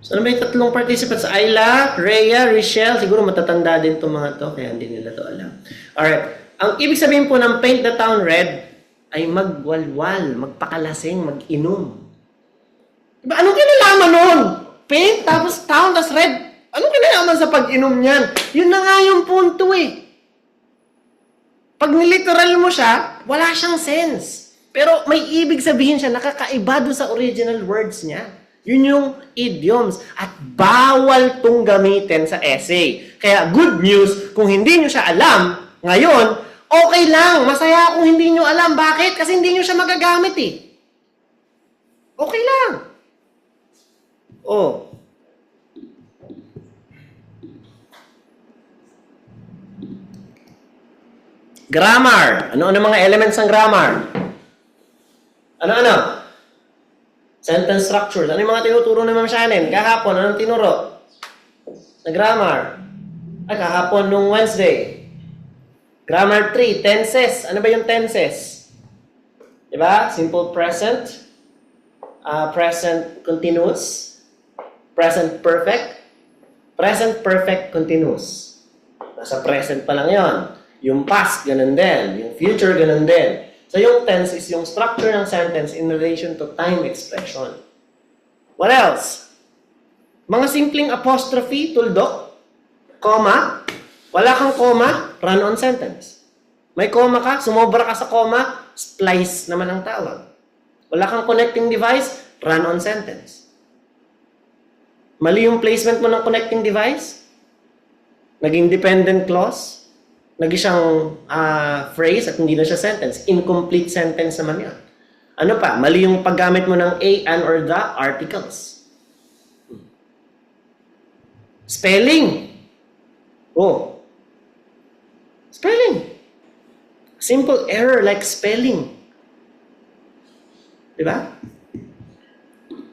So, ano ba yung tatlong participants? Ayla, Rhea, Richelle. Siguro matatanda din itong mga to, kaya hindi nila to alam. Alright. Ang ibig sabihin po ng paint the town red ay magwalwal, magpakalasing, mag-inom. Diba? Anong kinalaman nun? Paint, tapos town, tapos red. Anong kinalaman sa pag-inom niyan? Yun na nga yung punto eh. Pag niliteral mo siya, wala siyang sense. Pero may ibig sabihin siya, nakakaiba doon sa original words niya. Yun yung idioms. At bawal tong gamitin sa essay. Kaya good news, kung hindi nyo siya alam, ngayon, okay lang. Masaya kung hindi nyo alam. Bakit? Kasi hindi nyo siya magagamit eh. Okay lang. Oh. Grammar. Ano-ano mga elements ng grammar? Ano-ano? Sentence structures. Ano yung mga tinuturo ni Ma'am Shannon? Kahapon, anong tinuro? Sa grammar. Ay, kahapon nung Wednesday. Grammar 3, tenses. Ano ba yung tenses? Diba? Simple present. Present continuous. Present perfect. Present perfect continuous. Nasa present pa lang yon. Yung past, ganun din. Yung future, ganun din. So yung tense is yung structure ng sentence in relation to time expression. What else? Mga simpleng apostrophe, tuldok, comma. Wala kang comma, run-on sentence. May comma ka, sumobra ka sa comma, splice naman ang tawag. Wala kang connecting device, run-on sentence. Mali yung placement mo ng connecting device, naging dependent clause, naging siyang phrase at hindi na siya sentence. Incomplete sentence naman yan. Ano pa? Mali yung paggamit mo ng a, an, or the articles. Spelling. Oh. Spelling. Simple error like spelling. Diba?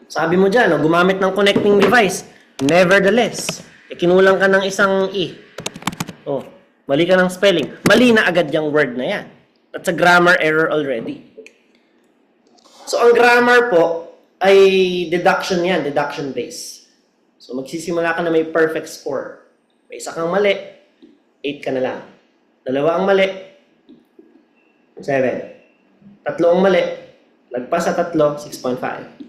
Sabi mo dyan, gumamit ng connecting device. Nevertheless, kinulang ka ng isang e. Oh, mali ka ng spelling. Mali na agad yung word na yan. That's a grammar error already. So, ang grammar po ay deduction yan, deduction base. So, magsisimula ka na may perfect score. May isa kang mali, 8 ka na lang. Dalawa ang mali, 7. Tatlo ang mali, lagpas sa tatlo, 6.5.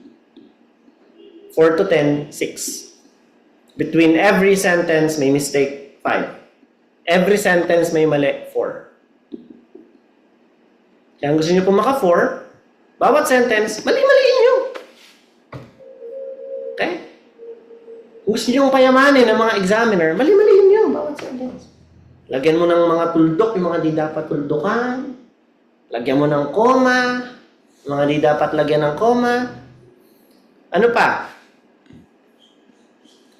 4 to 10, 6. Between every sentence, may mistake, 5. Every sentence, may mali, 4. Kaya kung gusto nyo po maka-4, bawat sentence, mali-maliin nyo. Okay? Kung gusto nyo payamanin ng mga examiner, mali-maliin nyo bawat sentence. Lagyan mo ng mga tuldok, yung mga di dapat tuldukan. Lagyan mo ng comma, mga di dapat lagyan ng comma. Ano pa?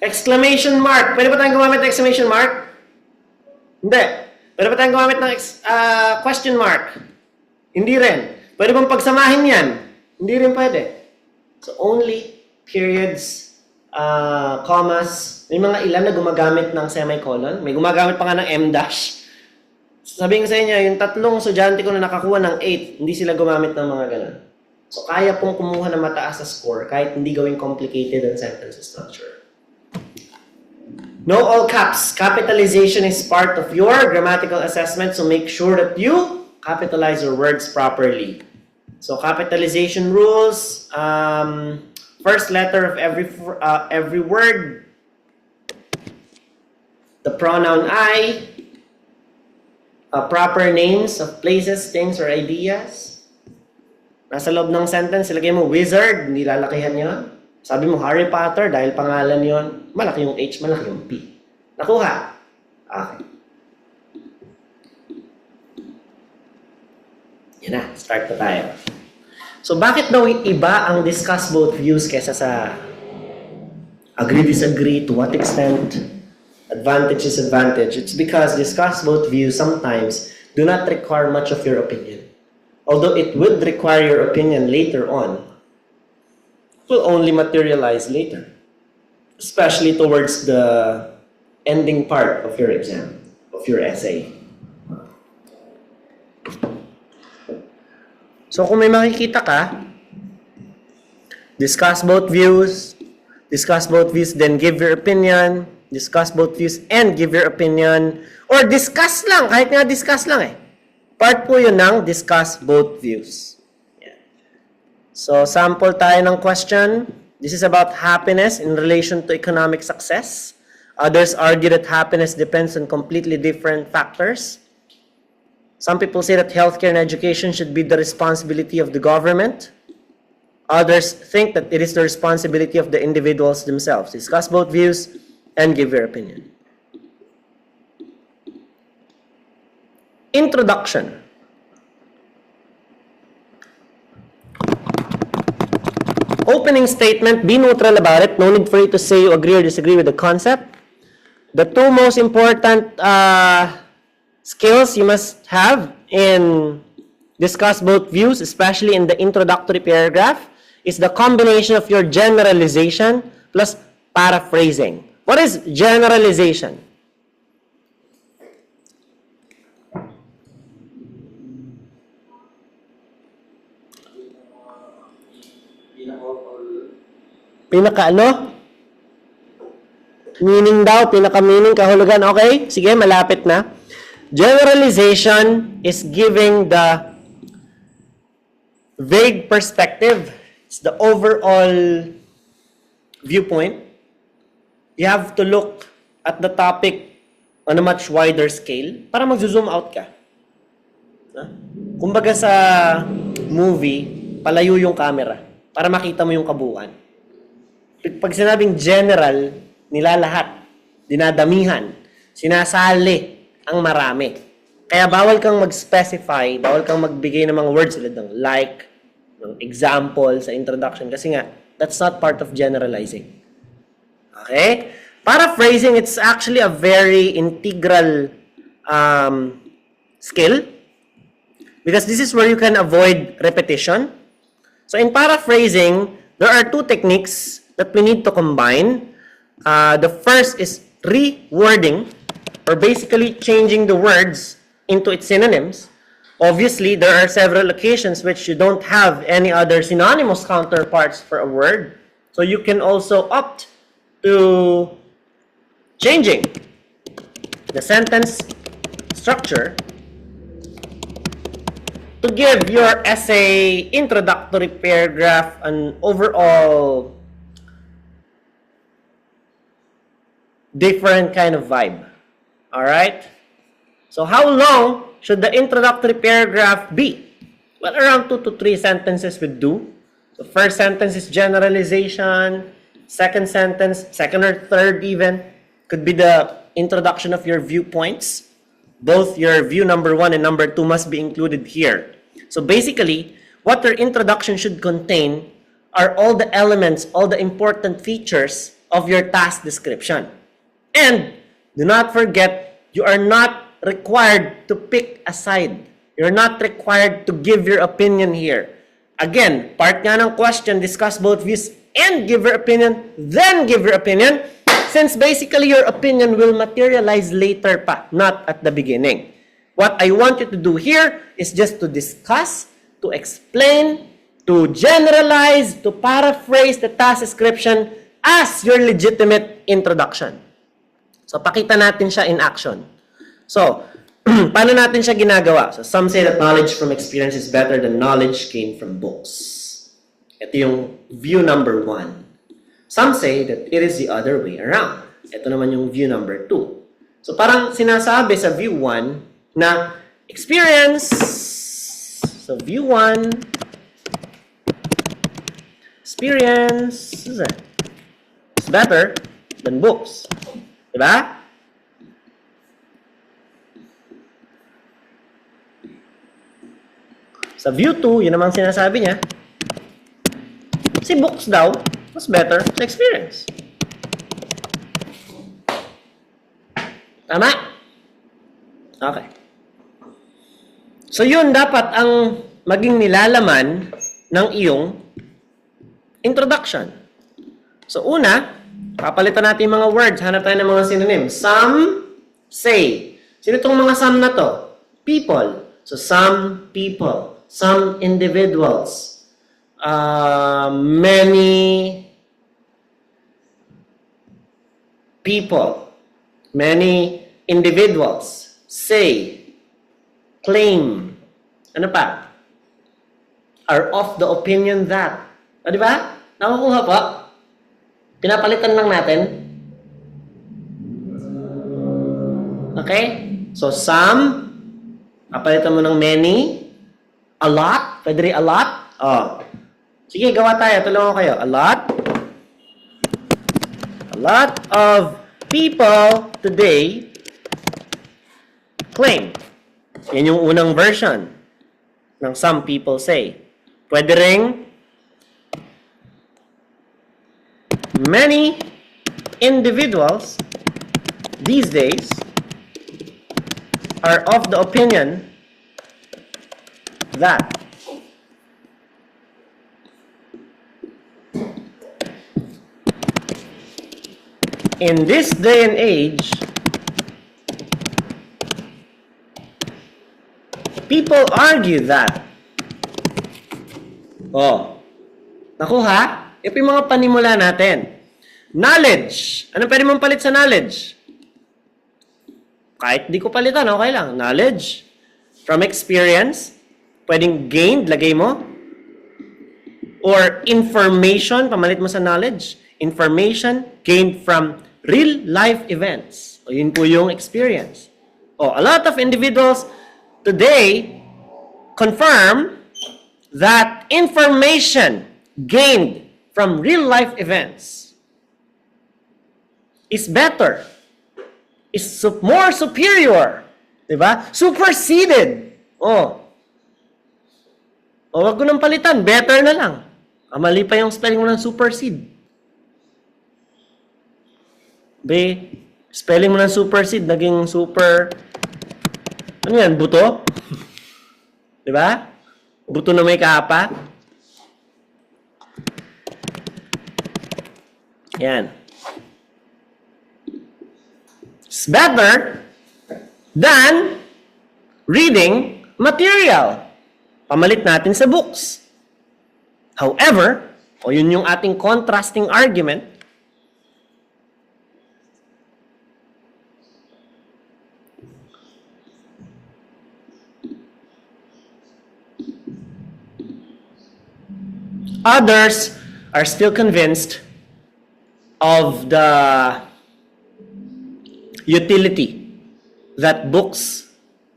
Exclamation mark. Pwede ba tayong gumamit ng exclamation mark? Hindi. Pwede ba tayong gumamit ng question mark? Hindi rin. Pwede bang pagsamahin yan? Hindi rin pwede. So, only periods, commas. May mga ilan na gumagamit ng semicolon. May gumagamit pa nga ng M-dash. Sabihin ko sa inyo, yung tatlong estudyante ko na nakakuha ng 8, hindi sila gumamit ng mga ganun. So, kaya pong kumuha ng mataas na score kahit hindi gawing complicated ang sentence structure. No all caps. Capitalization is part of your grammatical assessment, so make sure that you capitalize your words properly. So, capitalization rules, first letter of every word, the pronoun I, proper names of places, things, or ideas. Nasa loob ng sentence, ilagay mo wizard, hindi lalakihan yon. Sabi mo Harry Potter, dahil pangalan yon, malaki yung H, malaki yung P. Nakuha? Okay. Yan na, start na tayo. So, bakit daw iba ang discuss both views kesa sa agree, disagree, to what extent, advantage, disadvantage? It's because discuss both views sometimes do not require much of your opinion. Although it would require your opinion later on, it will only materialize later. Especially towards the ending part of your exam, of your essay. So kung may makikita ka, discuss both views, then give your opinion, discuss both views and give your opinion, or discuss lang, kahit nga discuss lang eh. Part po yun ng discuss both views. Yeah. So sample tayo ng question. This is about happiness in relation to economic success. Others argue that happiness depends on completely different factors. Some people say that healthcare and education should be the responsibility of the government. Others think that it is the responsibility of the individuals themselves. Discuss both views and give your opinion. Introduction. Opening statement, be neutral about it. No need for you to say you agree or disagree with the concept. The two most important skills you must have in discuss both views, especially in the introductory paragraph, is the combination of your generalization plus paraphrasing. What is generalization? Pinaka ano? Meaning daw, pinaka-meaning, kahulugan. Okay? Sige, malapit na. Generalization is giving the vague perspective. It's the overall viewpoint. You have to look at the topic on a much wider scale para mag-zoom out ka. Kumbaga sa movie, palayo yung camera para makita mo yung kabuuan. Pag sinabing general, nilalahat, dinadamihan, sinasali ang marami. Kaya bawal kang mag-specify, bawal kang magbigay ng mga words ulit ng like, ng example sa introduction kasi nga, that's not part of generalizing. Okay? Paraphrasing, it's actually a very integral skill because this is where you can avoid repetition. So in paraphrasing, there are two techniques that we need to combine. The first is rewording, or basically changing the words into its synonyms. Obviously, there are several occasions which you don't have any other synonymous counterparts for a word. So you can also opt to changing the sentence structure to give your essay introductory paragraph an overall different kind of vibe. Alright? So how long should the introductory paragraph be? Well, around 2 to 3 sentences would do. The first sentence is generalization. Second sentence, second or third even, could be the introduction of your viewpoints. Both your view number 1 and number 2 must be included here. So basically, what your introduction should contain are all the elements, all the important features of your task description. And do not forget, you are not required to pick a side. You're not required to give your opinion here. Again, part nga ng question, discuss both views and give your opinion, then give your opinion, since basically your opinion will materialize later pa, not at the beginning. What I want you to do here is just to discuss, to explain, to generalize, to paraphrase the task description as your legitimate introduction. So, pakita natin siya in action. So, paano natin siya ginagawa? So, some say that knowledge from experience is better than knowledge gained from books. Ito yung view number 1. Some say that it is the other way around. Ito naman yung view number 2. So, parang sinasabi sa view 1 na experience. So, view 1. Experience is better than books. Diba? Sa view 2, yun namang sinasabi niya, si books daw, mas better sa experience. Tama? Okay. So yun dapat ang maging nilalaman ng iyong introduction. So una, papalitan natin yung mga words. Hanap tayo ng mga synonym. Some, say. Sino itong mga some na to? People. So some people. Some individuals. Many people. Many individuals. Say. Claim. Ano pa? Are of the opinion that. O, di ba? Nakukuha po? Pinapalitan lang natin. Okay? So, some. Papalitan mo ng many. A lot. Pwede rin a lot. Oh. Sige, gawa tayo. Tulungan ko kayo. A lot. A lot of people today claim. Yan yung unang version ng some people say. Pwede ring many individuals these days are of the opinion that in this day and age, people argue that. Oh, nakuha? Ito yung mga panimula natin. Knowledge. Ano pwede mong palit sa knowledge? Kahit di ko palitan, okay lang. Knowledge. From experience. Pwedeng gained, lagay mo. Or information, pamalit mo sa knowledge. Information gained from real life events. O yun po yung experience. A lot of individuals today confirm that information gained from real life events is better, is more superior, diba? Superseded. Wag ko nang palitan, better na lang. Mali pa yung spelling mo ng supersede. Spelling mo ng supersede, naging super, ano yan, buto? Diba? Buto na may kapa. Yan. It's better than reading material. Pamalit natin sa books. However, yun yung ating contrasting argument, others are still convinced of the utility that books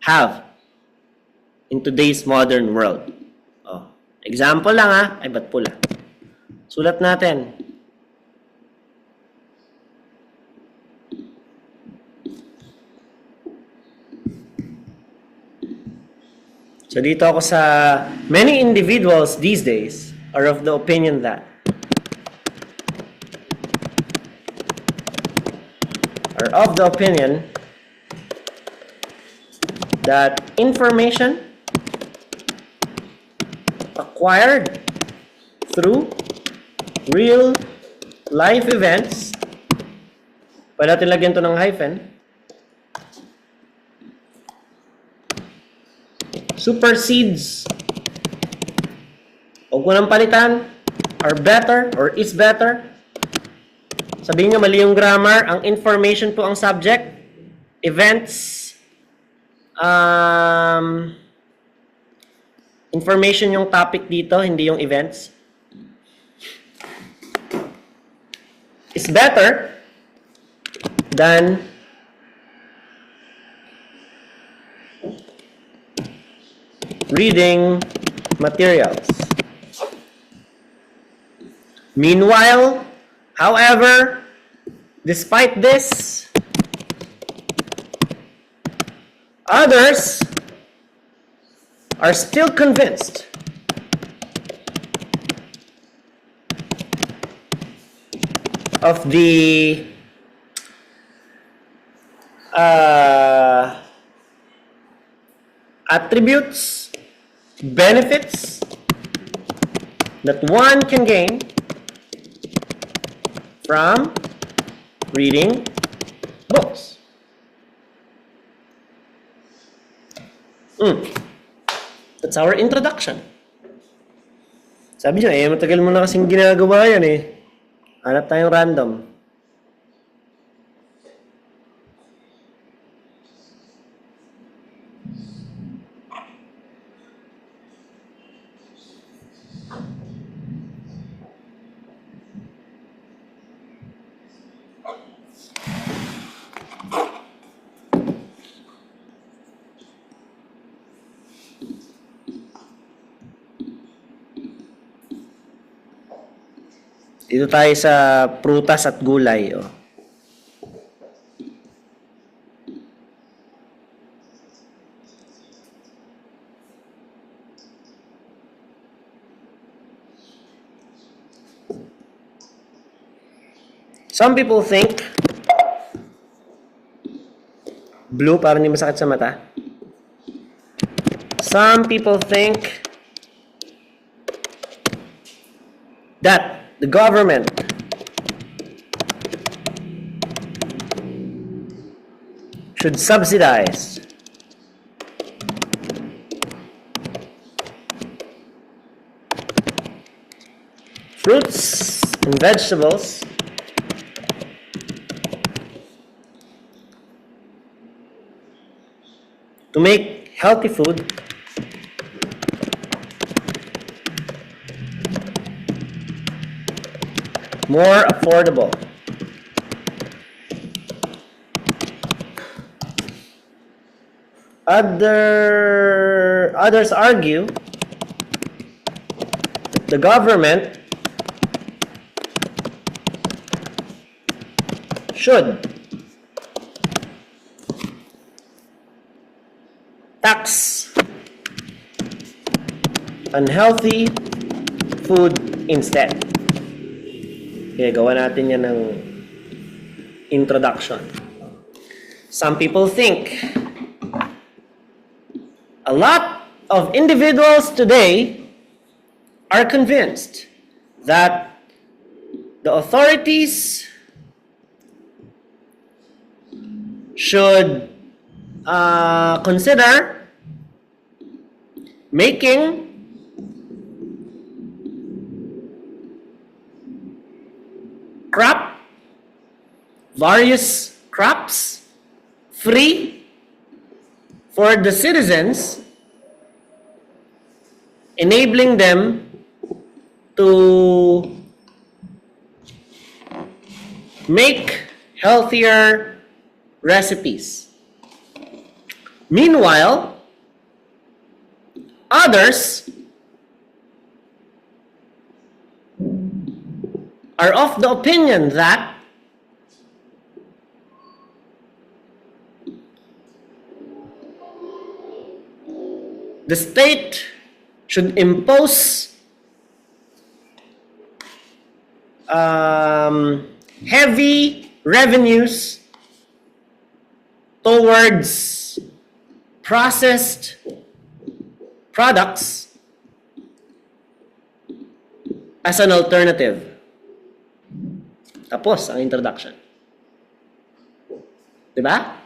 have in today's modern world. Example lang ay ba't pula? Sulat natin. So dito ako sa many individuals these days are of the opinion that information acquired through real life events, pwede natin lagyan to ng hyphen, supersedes, huwag mo nang palitan, are better or is better. Sabihin nyo, mali yung grammar. Ang information po ang subject. Events. Information yung topic dito, hindi yung events. Is better than reading materials. Meanwhile, however, despite this, others are still convinced of the attributes, benefits that one can gain from reading books. That's our introduction. Sabi nyo, matagal mo na kasing ginagawa yan Hanap tayong random. Dito tayo sa prutas at gulay. Some people think blue para hindi masakit sa mata. Some people think that the government should subsidize fruits and vegetables to make healthy food more affordable. Others argue that the government should tax unhealthy food instead. Okay, gawa natin yan ng introduction. Some people think a lot of individuals today are convinced that the authorities should consider making various crops free for the citizens, enabling them to make healthier recipes. Meanwhile, others are of the opinion that the state should impose heavy revenues towards processed products as an alternative. Tapos ang introduction. Diba?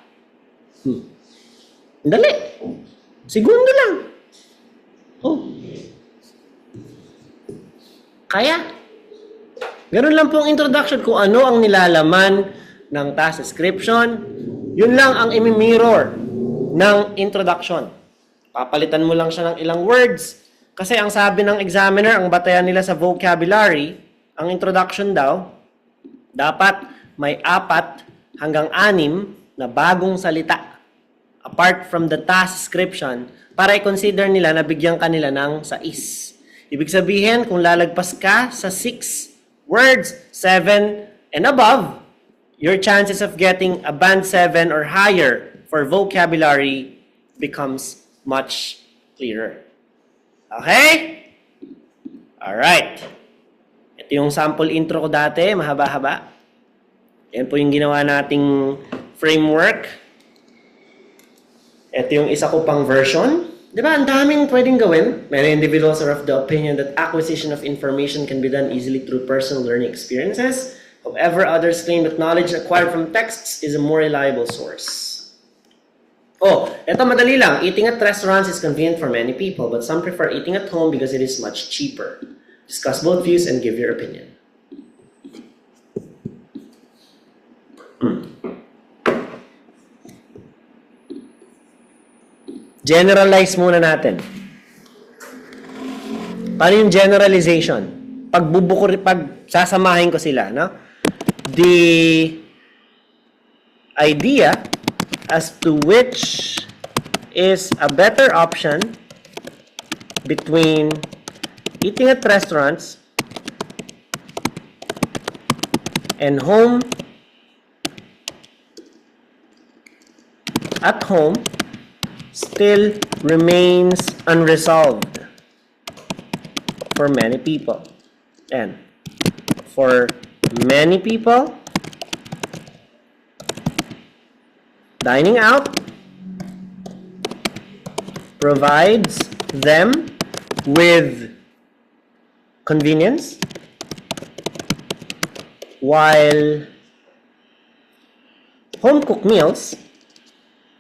Dali. Segundo lang. Oh. Kaya? Ganun lang po ang introduction. Kung ano ang nilalaman ng task description, yun lang ang imi-mirror ng introduction. Papalitan mo lang siya ng ilang words. Kasi ang sabi ng examiner, ang batayan nila sa vocabulary, ang introduction daw, dapat may 4 hanggang 6 na bagong salita apart from the task description para i-consider nila na bigyan kanila ng 6. Ibig sabihin, kung lalagpas ka sa 6 words, 7 and above, your chances of getting a band 7 or higher for vocabulary becomes much clearer. Okay? Alright. Ito yung sample intro ko dati, mahaba-haba. Yan po yung ginawa nating framework. Ito yung isa ko pang version. Diba, ang daming pwedeng gawin. Many individuals are of the opinion that acquisition of information can be done easily through personal learning experiences. However, others claim that knowledge acquired from texts is a more reliable source. Oh, ito madali lang. Eating at restaurants is convenient for many people, but some prefer eating at home because it is much cheaper. Discuss both views and give your opinion. Generalize muna natin. Paano yung generalization? Pag sasamahin ko sila, no? The idea as to which is a better option between eating at restaurants and at home still remains unresolved for many people. And for many people, dining out provides them with convenience, while home-cooked meals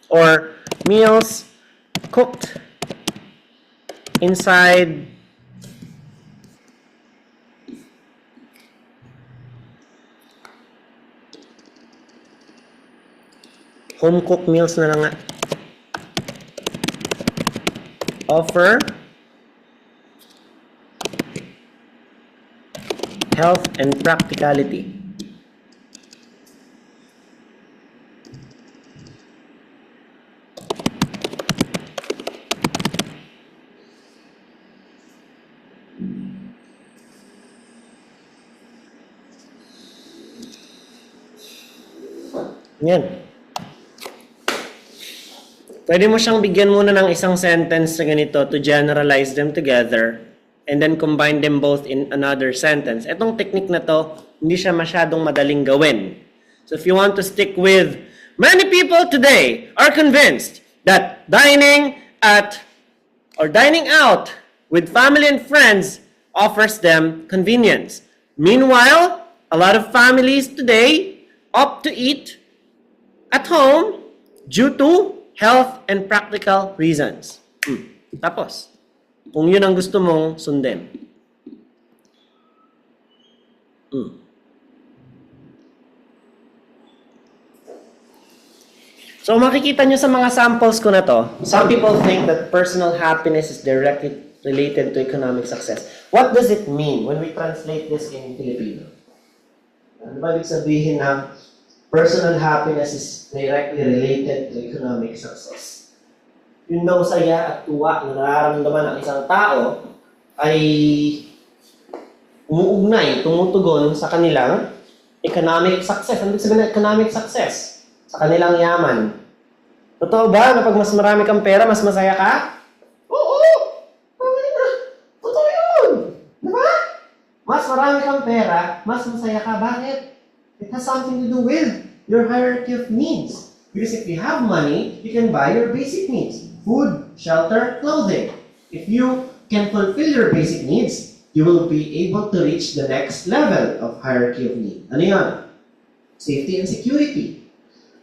or meals cooked inside home-cooked meals na lang nga. offer health and practicality. Yan. Pwede mo siyang bigyan muna ng isang sentence na ganito to generalize them together and then combine them both in another sentence. Etong technique na to, hindi siya masyadong madaling gawin. So if you want to stick with, many people today are convinced that dining out with family and friends offers them convenience. Meanwhile, a lot of families today opt to eat at home due to health and practical reasons. Tapos, kung yun ang gusto mong sundin. So makikita nyo sa mga samples ko na to, some people think that personal happiness is directly related to economic success. What does it mean when we translate this in Filipino? Ano ba ibig sabihin na personal happiness is directly related to economic success? Yung daw saya at tuwa na nararamdaman ng isang tao ay umuugnay, tumutugon sa kanilang economic success. Ano ibig sabihin ng economic success? Sa kanilang yaman. Totoo ba na pag mas marami kang pera, mas masaya ka? Oo! Okay na. Totoo yun! Diba? Mas marami kang pera, mas masaya ka. Bakit? It has something to do with your hierarchy of needs. Because if you have money, you can buy your basic needs. Food, shelter, clothing. If you can fulfill your basic needs, you will be able to reach the next level of hierarchy of need. Ano yun? Safety and security.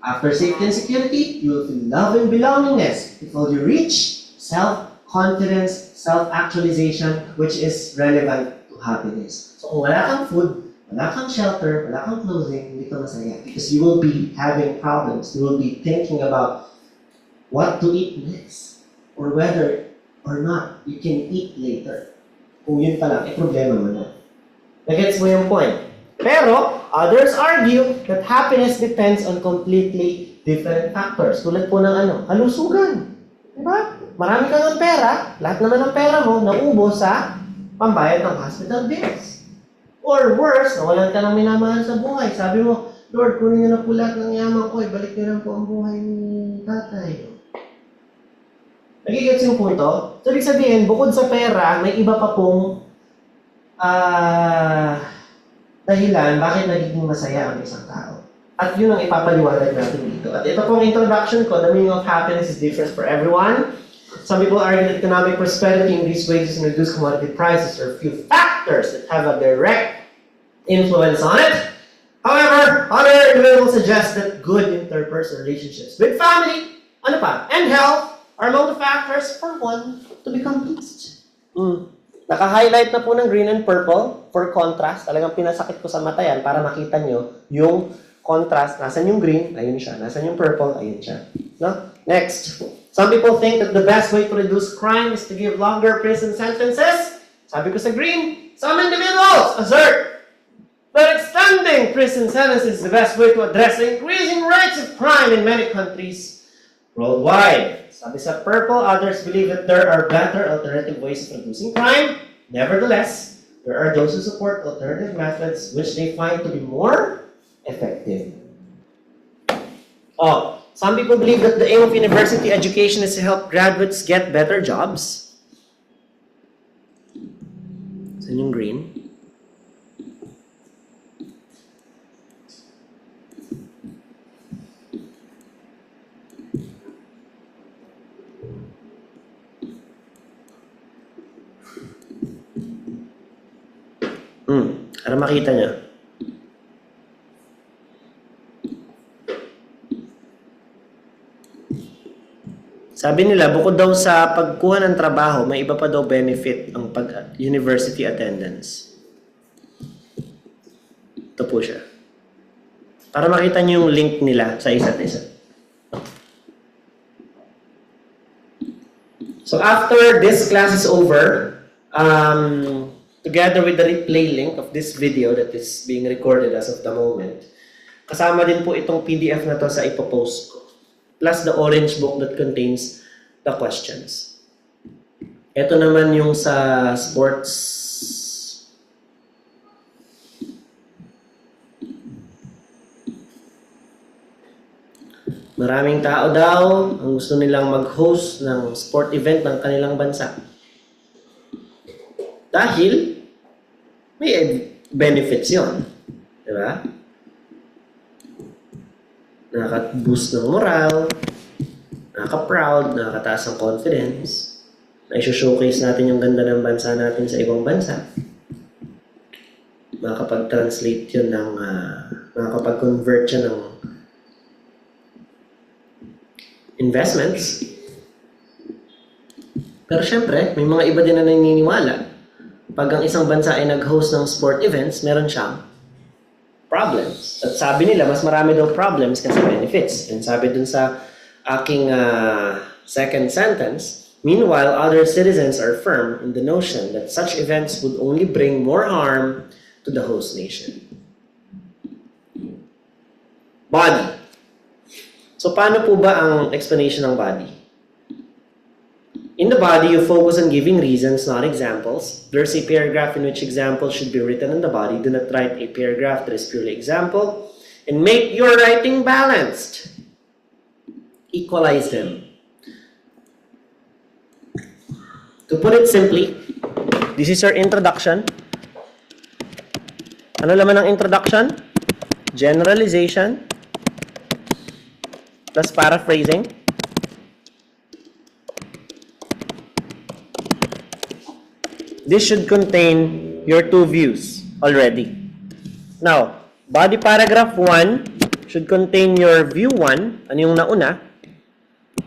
After safety and security, you will feel love and belongingness. If you reach self-confidence, self-actualization, which is relevant to happiness. So kung wala kang food, wala kang shelter, wala kang clothing, hindi ka masaya. Because you will be having problems. You will be thinking about what to eat next. Or whether or not you can eat later. Kung yun pa lang, problema mo na. Nagets mo yung point. Pero, others argue that happiness depends on completely different factors. Tulad po ng kalusugan. Diba? Marami kang ng pera, lahat naman ng pera mo naubos sa pambayad ng hospital bills. Or worse, nawalan ka ng minamahal sa buhay. Sabi mo, Lord, kunin niyo na po lahat ng yaman ko, ibalik niyo lang po ang buhay ni tatay. Nagigets yung punto? So, ibig sabihin, bukod sa pera, may iba pa pong dahilan bakit nagiging masaya ang isang tao. At yun ang ipapaliwanag natin dito. At ito pong introduction ko, the meaning of happiness is different for everyone. Some people argue that economic prosperity increased wages and reduced commodity prices are a few factors that have a direct influence on it. However, other individuals suggest that good interpersonal relationships with family, and health are among the factors for one to become pleased. Naka-highlight na po ng green and purple for contrast. Talagang pinasakit ko sa mata yan para makita nyo yung contrast. Nasaan yung green? Ayun siya. Nasaan yung purple? Ayun siya. No? Next. Some people think that the best way to reduce crime is to give longer prison sentences. Sabi ko sa green, some individuals assert that extending prison sentences is the best way to address the increasing rates of crime in many countries worldwide. Sabi sa purple, others believe that there are better alternative ways of reducing crime. Nevertheless, there are those who support alternative methods which they find to be more effective. Some people believe that the aim of university education is to help graduates get better jobs. Saan yung green? Para makita niya. Sabi nila, bukod daw sa pagkuha ng trabaho, may iba pa daw benefit ang university attendance. Ito po siya. Para makita niyo yung link nila sa isa't isa. So after this class is over, together with the replay link of this video that is being recorded as of the moment, kasama din po itong PDF na to sa ipopost ko. Plus the orange book that contains the questions. Ito naman yung sa sports. Maraming tao daw ang gusto nilang mag-host ng sport event ng kanilang bansa. Dahil may benefits yon, di ba? Nakaka-boost ng moral, nakaka-proud, nakakataas ng confidence, na-showcase natin yung ganda ng bansa natin sa ibang bansa. Makakapag-translate yun ng, makakapag-convert yun ng investments. Pero syempre, may mga iba din na naniniwala. Pag ang isang bansa ay nag-host ng sport events, meron siyang problems. At sabi nila, mas marami daw problems kasi benefits. And sabi dun sa aking second sentence, meanwhile, other citizens are firm in the notion that such events would only bring more harm to the host nation. Body. So, paano po ba ang explanation ng body? In the body, you focus on giving reasons, not examples. There's a paragraph in which examples should be written in the body. Do not write a paragraph that is purely example. And make your writing balanced. Equalize them. To put it simply, this is your introduction. Ano laman ng introduction? Generalization plus paraphrasing. This should contain your two views already. Now, body paragraph 1 should contain your view 1, ano yung nauna.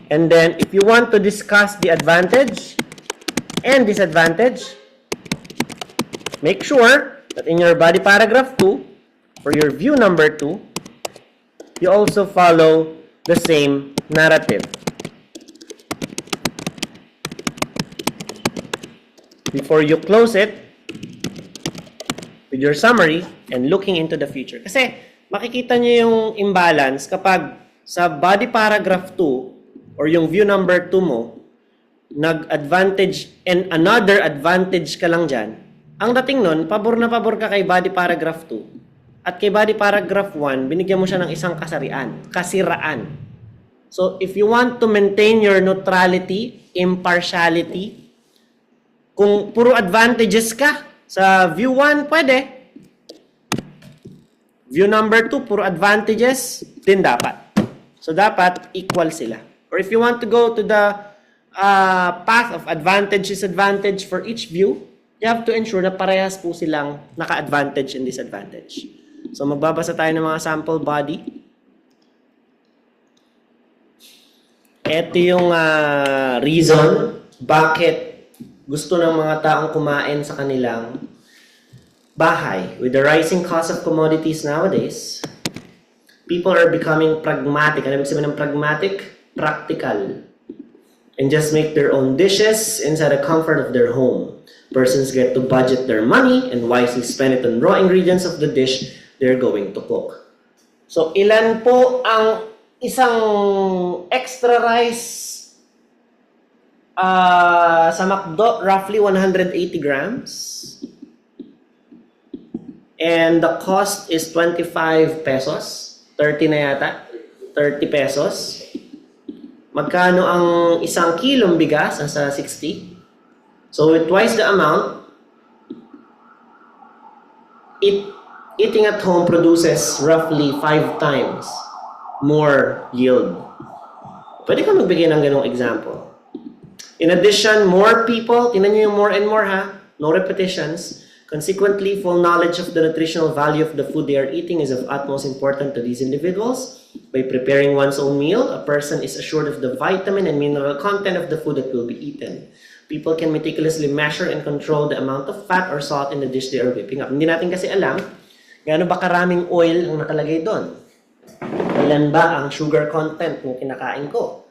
And then, if you want to discuss the advantage and disadvantage, make sure that in your body paragraph 2, for your view number 2, you also follow the same narrative. Before you close it with your summary and looking into the future. Kasi makikita nyo yung imbalance kapag sa body paragraph 2 or yung view number 2 mo, nag-advantage and another advantage ka lang dyan. Ang dating nun, pabor na pabor ka kay body paragraph 2. At kay body paragraph 1, binigyan mo siya ng isang kasiraan. So, if you want to maintain your neutrality, impartiality, kung puro advantages ka sa view 1, pwede. View number 2, puro advantages, din dapat. So, dapat equal sila. Or if you want to go to the path of advantage, disadvantage for each view, you have to ensure na parehas po silang naka-advantage and disadvantage. So, magbabasa tayo ng mga sample body. Ito yung reason bakit gusto ng mga taong kumain sa kanilang bahay. With the rising cost of commodities nowadays, people are becoming pragmatic. Ano ibig sabihin ng pragmatic? Practical. And just make their own dishes inside the comfort of their home. Persons get to budget their money and wisely spend it on raw ingredients of the dish they're going to cook. So, ilan po ang isang extra rice sa McDo? Roughly 180 grams. And the cost is 25 pesos. 30 na yata. 30 pesos. Magkano ang isang kilong bigas? Nasa 60. So, with twice the amount, eating at home produces roughly 5 times more yield. Pwede ka magbigay ng ganong example. In addition, more people, tingnan nyo yung more and more ha, no repetitions. Consequently, full knowledge of the nutritional value of the food they are eating is of utmost importance to these individuals. By preparing one's own meal, a person is assured of the vitamin and mineral content of the food that will be eaten. People can meticulously measure and control the amount of fat or salt in the dish they are whipping up. Hindi natin kasi alam gaano ba karaming oil ang nakalagay doon. Ilan ba ang sugar content ng kinakain ko?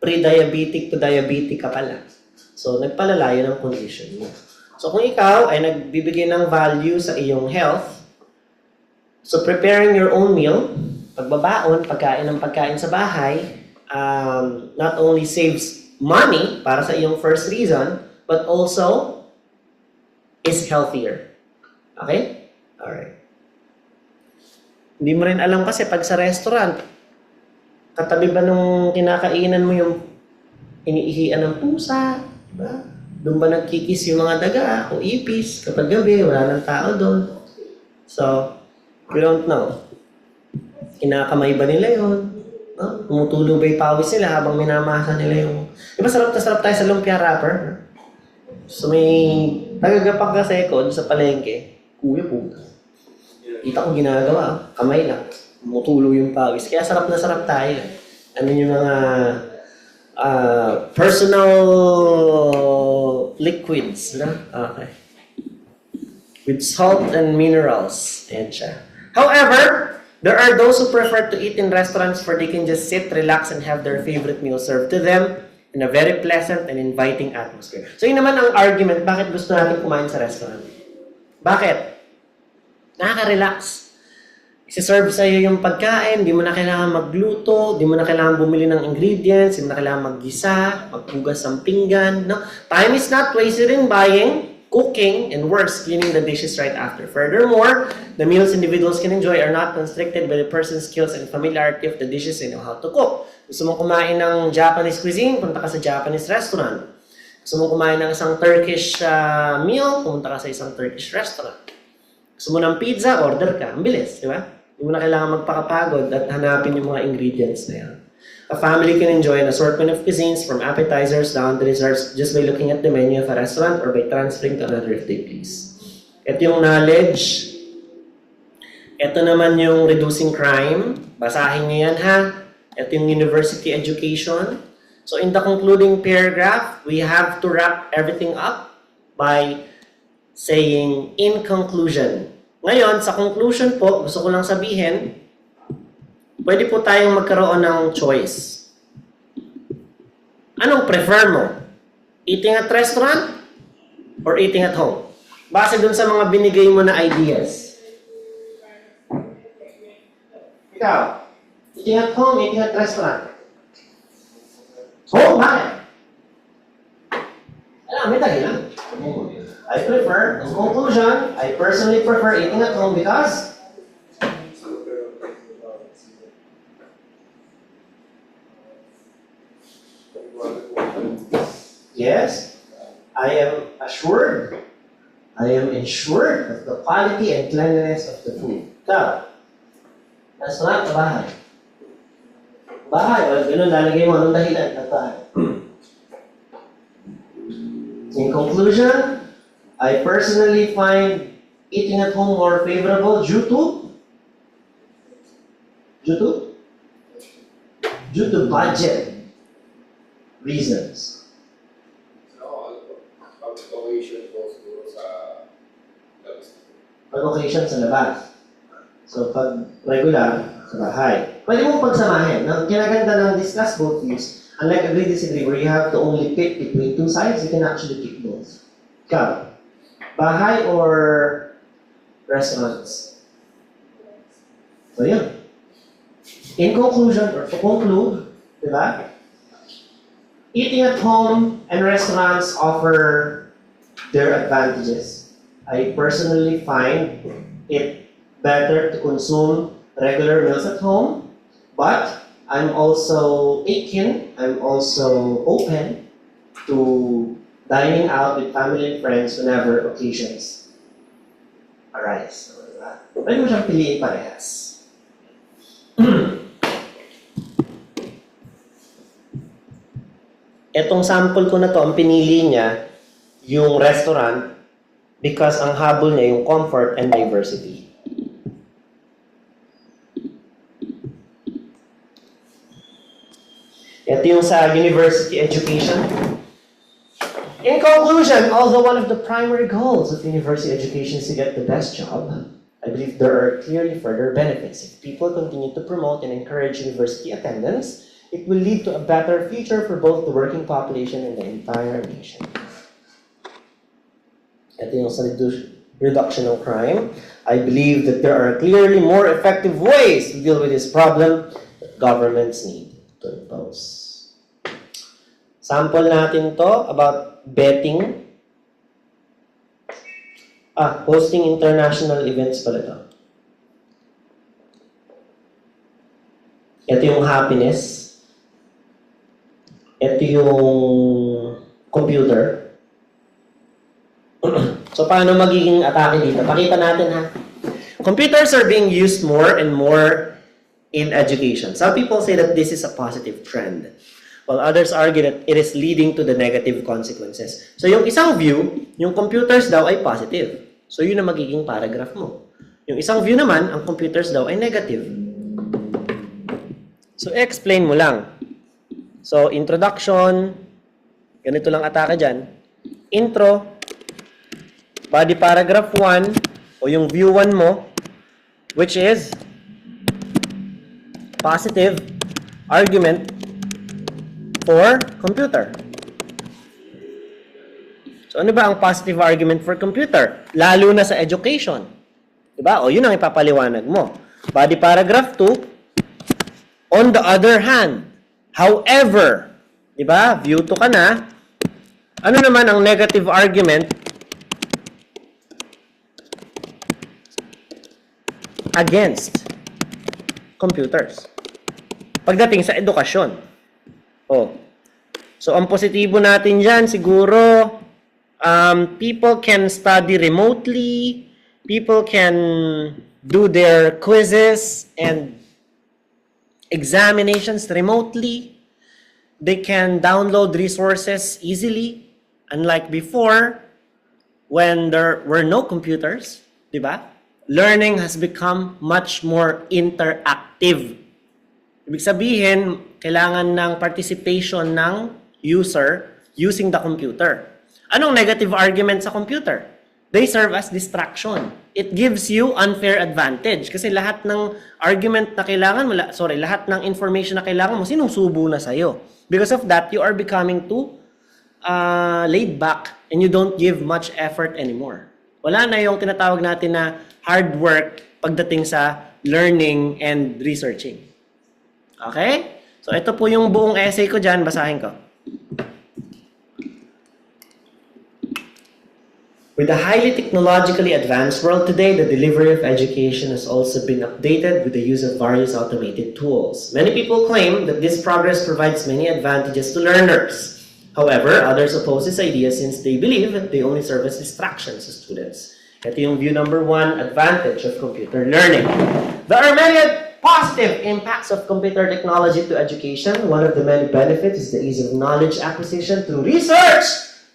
pre-diabetic to diabetic ka pala. So, nagpalala yun ang condition mo. So, kung ikaw ay nagbibigay ng value sa iyong health, so preparing your own meal, pagbabaon, pagkain ng pagkain sa bahay, not only saves money para sa iyong first reason, but also is healthier. Okay? Alright. Hindi mo rin alam kasi pag sa restaurant, katabi ba nung kinakainan mo yung iniihian ng pusa? Diba? Doon ba nagkikis yung mga daga o ipis? Kapag gabi, wala nang tao doon. So, we don't know. Kinakamay ba nila yun? No? Tumutulo ba yung pawis nila habang minamasa nila yung... Diba sarap na sarap tayo sa lumpia wrapper? So may tagagapag kasi ko sa palengke, kuya po. Kita ko ginagawa, kamay lang. Tumutulo yung pawis. Kaya sarap na sarap tayo. Ano yung mga personal liquids. No? Okay. With salt and minerals. Ayan siya. However, there are those who prefer to eat in restaurants where they can just sit, relax, and have their favorite meal served to them in a very pleasant and inviting atmosphere. So yun naman ang argument, bakit gusto natin kumain sa restaurant. Bakit? Nakaka-relax. Isi-serve sa'yo yung pagkain, di mo na kailangan magluto, di mo na kailangan bumili ng ingredients, di mo na kailangan maggisa, magpugas ng pinggan. No? Time is not wasted in buying, cooking, and worse, cleaning the dishes right after. Furthermore, the meals individuals can enjoy are not constricted by the person's skills and familiarity of the dishes they know how to cook. Gusto mong kumain ng Japanese cuisine, punta ka sa Japanese restaurant. Gusto mong kumain ng isang Turkish meal, pumunta ka sa isang Turkish restaurant. Gusto mo ng pizza, order ka. Ang bilis, di ba? Hindi mo na kailangan magpakapagod at hanapin yung mga ingredients na yan. A family can enjoy an assortment of cuisines from appetizers down to desserts just by looking at the menu of a restaurant or by transferring to another if they please. Ito yung knowledge. Ito naman yung reducing crime. Basahin niyo yan ha. Ito yung university education. So in the concluding paragraph, we have to wrap everything up by saying, in conclusion. Ngayon, sa conclusion po, gusto ko lang sabihin, pwede po tayong magkaroon ng choice. Anong prefer mo? Eating at restaurant or eating at home? Base dun sa mga binigay mo na ideas. Ikaw, eating at home, eating at restaurant? Oh, bakit? Alam, may dahilan. I prefer, in conclusion, I personally prefer eating at home because yes, I am assured, I am ensured of the quality and cleanliness of the food. Ikaw, restaurant o bahay? Bahay, o ganun, lalagay mo anong dahilan at bahay. In conclusion, I personally find eating at home more favorable due to budget reasons. Pag-occasion po siguro sa labas. Pag-occasion sa labas. So, pag regular, sa bahay. Pwede mong pagsamahin. Ang kinaganda ng discuss both views, unlike agree-disagree where you have to only pick between two sides, you can actually pick both. Ikaw, bahay or restaurants? So, yun. In conclusion, or to conclude, di ba? Eating at home and restaurants offer their advantages. I personally find it better to consume regular meals at home, but I'm also open to dining out with family and friends whenever occasions arise. So, diba? Pwede mo siyang piliin parehas. Etong sample ko na to, ang pinili niya, yung restaurant, because ang habol niya yung comfort and diversity. Ito yung sa university education. In conclusion, although one of the primary goals of university education is to get the best job, I believe there are clearly further benefits. If people continue to promote and encourage university attendance, it will lead to a better future for both the working population and the entire nation. Ito yung sa reduction of crime. I believe that there are clearly more effective ways to deal with this problem that governments need to impose. Sample natin to about betting. Hosting international events pala to. Ito yung happiness. Ito yung computer. So, paano magiging atake dito? Pakita natin ha. Computers are being used more and more in education. Some people say that this is a positive trend, while others argue that it is leading to the negative consequences. So, yung isang view, yung computers daw ay positive. So, yun ang magiging paragraph mo. Yung isang view naman, ang computers daw ay negative. So, explain mo lang. So, introduction, ganito lang atake dyan. Intro, body paragraph 1, o yung view 1 mo, which is positive argument for computer. So, ano ba ang positive argument for computer? Lalo na sa education. Diba? O, yun ang ipapaliwanag mo. Body paragraph 2, on the other hand, however, diba? View 2 ka na, ano naman ang negative argument against computers pagdating sa edukasyon? Oh. So, ang positibo natin dyan, siguro, people can study remotely, people can do their quizzes and examinations remotely, they can download resources easily, unlike before, when there were no computers, di ba? Learning has become much more interactive. Ibig sabihin, kailangan ng participation ng user using the computer. Anong negative argument sa computer? They serve as distraction. It gives you unfair advantage. Kasi lahat ng argument na kailangan mo, lahat ng information na kailangan mo, sinusubo na sa'yo. Because of that, you are becoming too laid back and you don't give much effort anymore. Wala na yung tinatawag natin na hard work pagdating sa learning and researching. Okay? So, ito po yung buong essay ko dyan. Basahin ko. With the highly technologically advanced world today, the delivery of education has also been updated with the use of various automated tools. Many people claim that this progress provides many advantages to learners. However, others oppose this idea since they believe that they only serve as distractions to students. Ito yung view number 1, advantage of computer learning. There are many positive impacts of computer technology to education. One of the many benefits is the ease of knowledge acquisition through research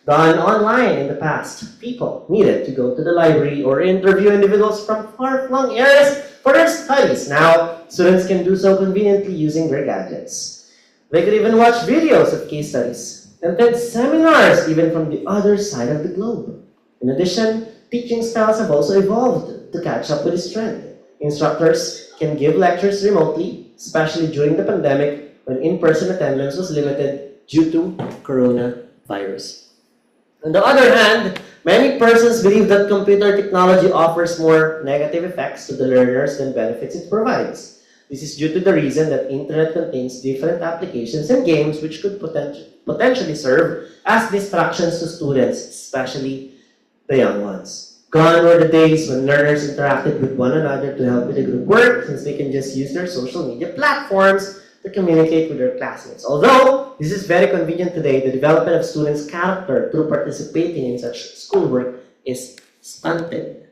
done online in the past. People needed to go to the library or interview individuals from far-flung areas for their studies. Now, students can do so conveniently using their gadgets. They could even watch videos of case studies and attend seminars even from the other side of the globe. In addition, teaching styles have also evolved to catch up with this trend. Instructors can give lectures remotely, especially during the pandemic when in-person attendance was limited due to coronavirus. On the other hand, many persons believe that computer technology offers more negative effects to the learners than benefits it provides. This is due to the reason that internet contains different applications and games which could potentially serve as distractions to students, especially the young ones. Gone were the days when learners interacted with one another to help with the group work, since they can just use their social media platforms to communicate with their classmates. Although this is very convenient today, the development of students' character through participating in such schoolwork is stunted.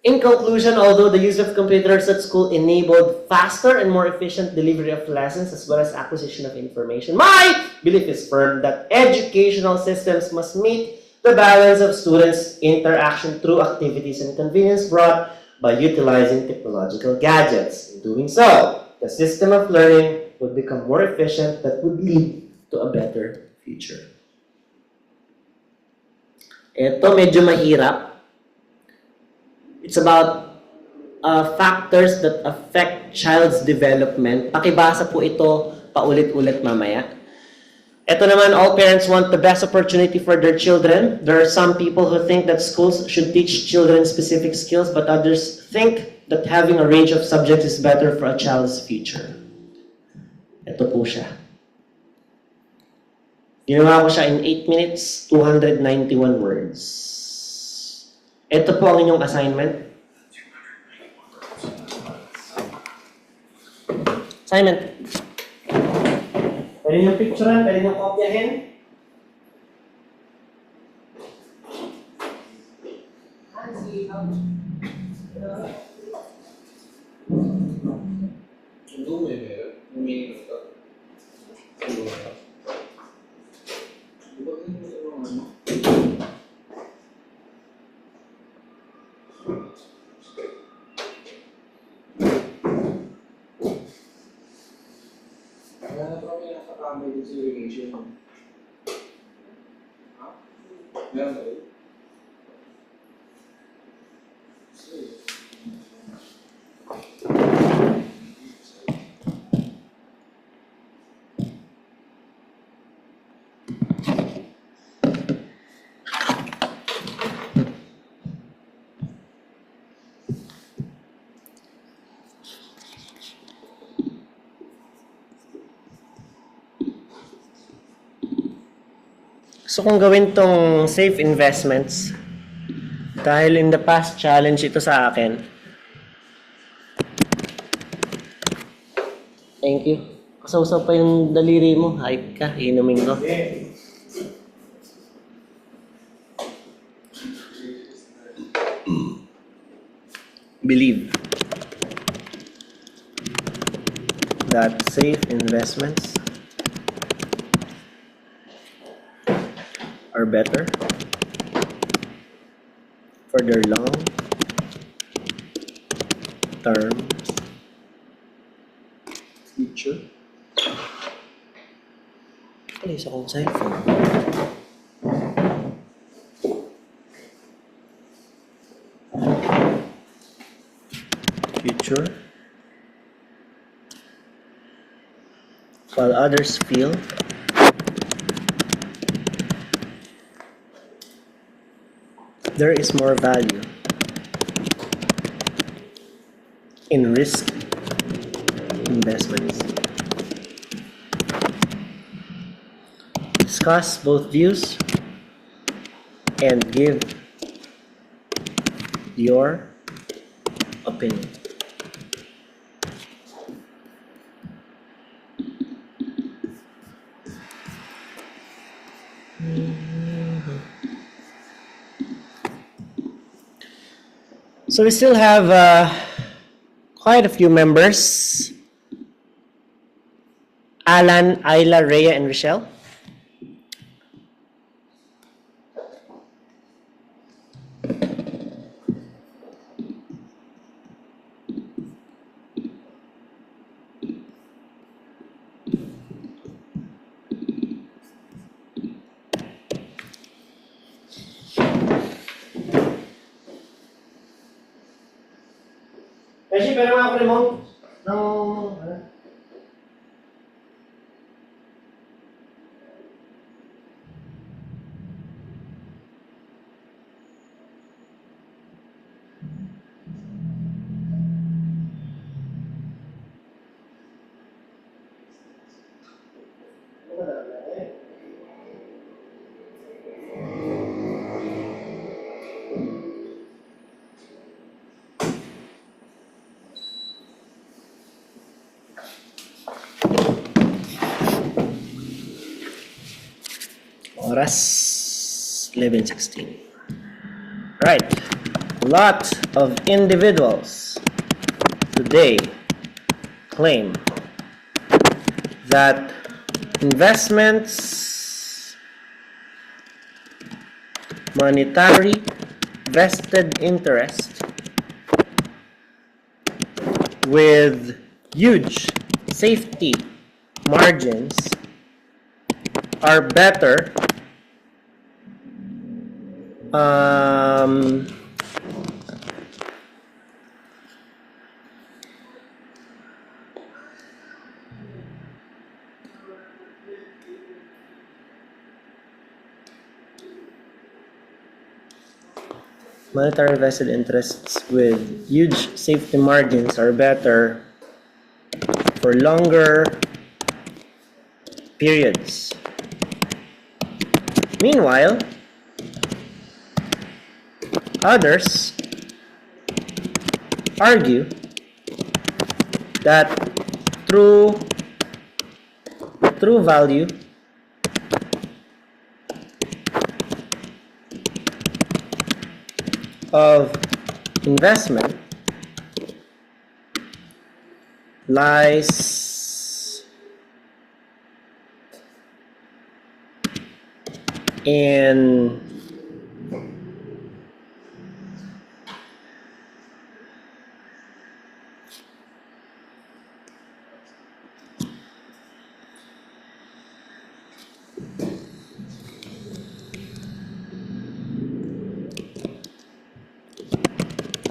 In conclusion, although the use of computers at school enabled faster and more efficient delivery of lessons as well as acquisition of information, my belief is firm that educational systems must meet the balance of students' interaction through activities and convenience brought by utilizing technological gadgets. In doing so, the system of learning would become more efficient that would lead to a better future. Ito medyo mahirap. It's about factors that affect child's development. Pakibasa po ito paulit-ulit mamaya. Ito naman, all parents want the best opportunity for their children. There are some people who think that schools should teach children specific skills, but others think that having a range of subjects is better for a child's future. Ito po siya. Ginawa ko siya in 8 minutes, 291 words. Ito po ang inyong assignment. Assignment. Pwede nyo picturean, pwede nyo kopyahin. Ang dumi meron. Humingi ng ito. Ang dumi na. Di ba ganun sa mga ano? Kaya na kami nakakamay din sa irrigation. Ha? Meron kayo? Sige. So kung gawin tong safe investments, dahil in the past challenge ito sa akin. Thank you. Kasaw-saw pa yung daliri mo. Hype ka, inumin ko. Believe that safe investments are better for their long-term future. Ano isa kong cellphone? Future. While others feel there is more value in risk investments. Discuss both views and give your opinion. So we still have quite a few members. Alan, Ayla, Rhea, and Rochelle. Kasi pero mga remote ng oras 11:16. Right. A lot of individuals today claim that investments, monetary vested interest with huge safety margins are better monetary vested interests with huge safety margins are better for longer periods. Meanwhile, others argue that true value of investment lies in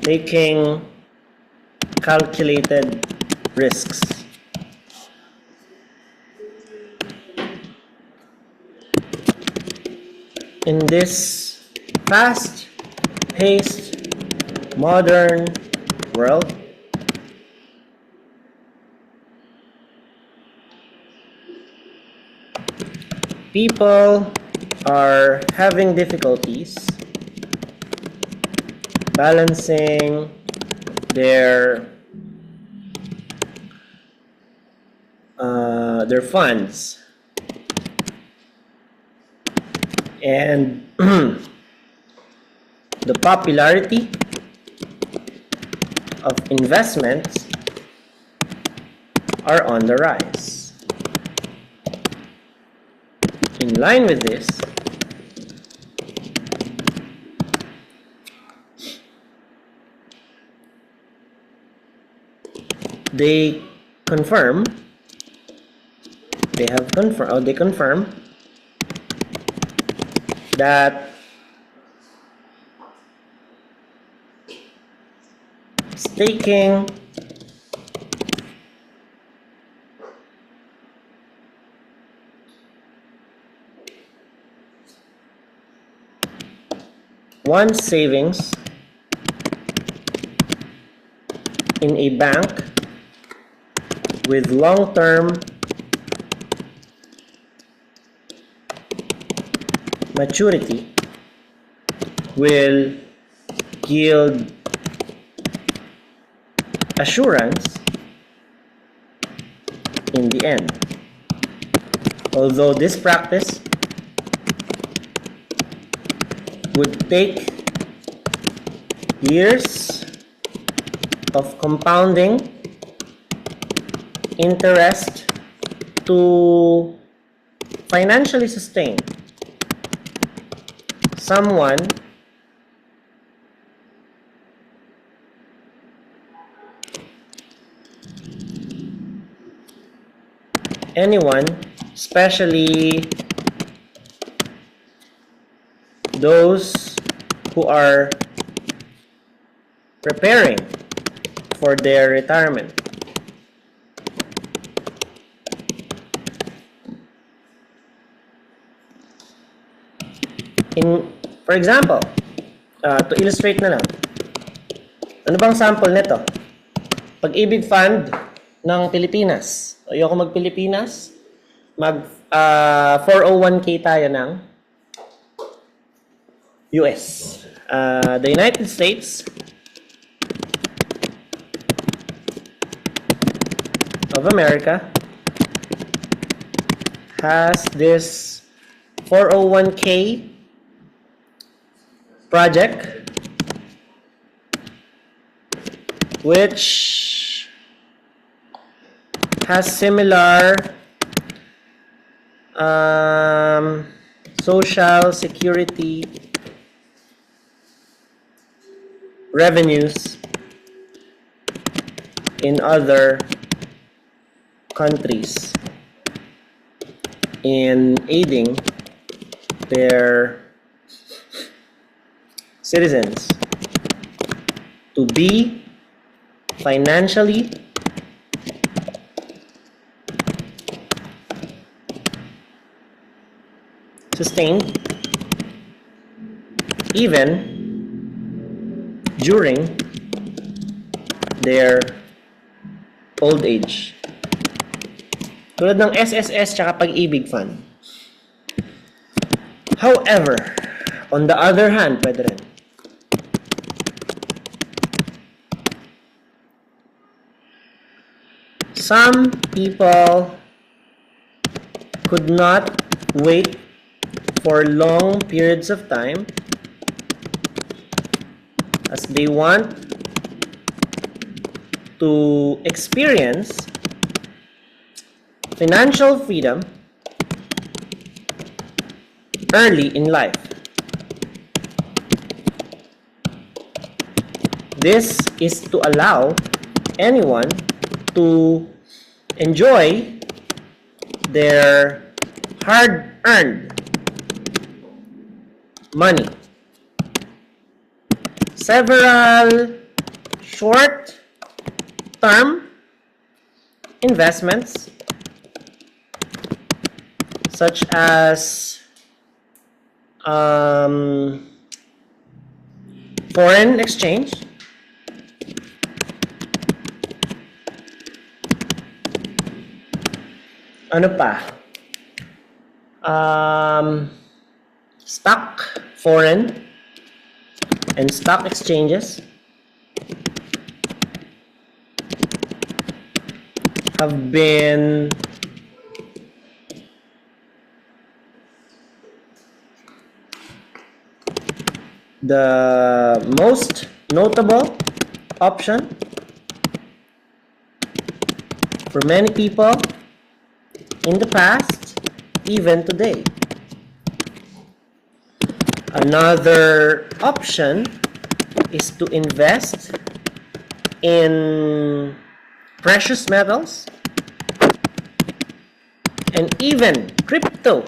taking calculated risks. In this fast-paced, modern world, people are having difficulties balancing their funds and the popularity of investments are on the rise. In line with this, they confirm that staking one's savings in a bank with long-term maturity will yield assurance in the end. Although this practice would take years of compounding interest to financially sustain anyone, especially those who are preparing for their retirement. For example, to illustrate na lang, ano bang sample nito? Pag-ibig Fund ng Pilipinas. Ayoko mag-Pilipinas. Mag 401k tayo ng US. The United States of America has this 401k project which has similar social security revenues in other countries in aiding their citizens to be financially sustained even during their old age. Tulad ng SSS tsaka Pag-ibig Fund. However, on the other hand, pwede rin. Some people could not wait for long periods of time as they want to experience financial freedom early in life. This is to allow anyone to enjoy their hard-earned money. Several short-term investments such as foreign exchange, ano pa? Stock, foreign, and stock exchanges have been the most notable option for many people in the past, even today. Another option is to invest in precious metals and even crypto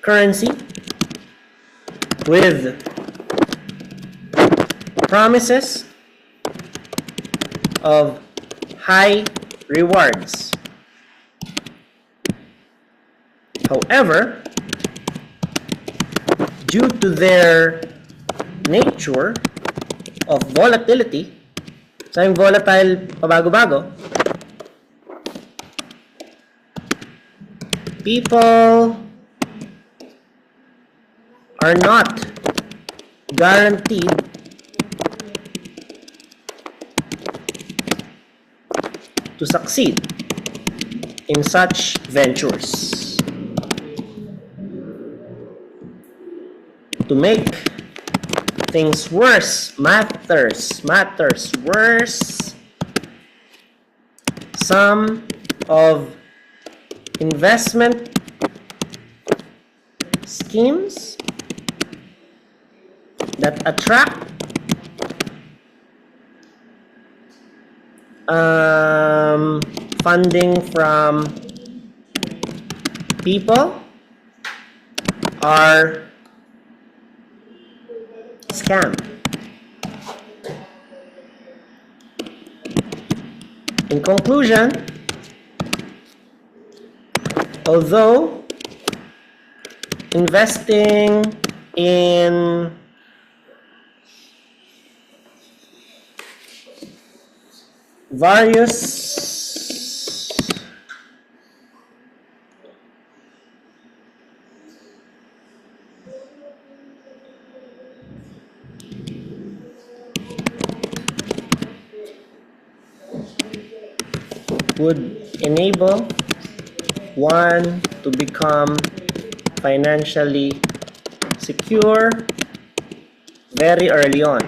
currency with promises of high rewards. However, due to their nature of volatility, sayang volatile pabago-bago, people are not guaranteed to succeed in such ventures. To make things worse, matters worse, some of investment schemes that attract funding from people are scam. In conclusion, although investing in various would enable one to become financially secure very early on.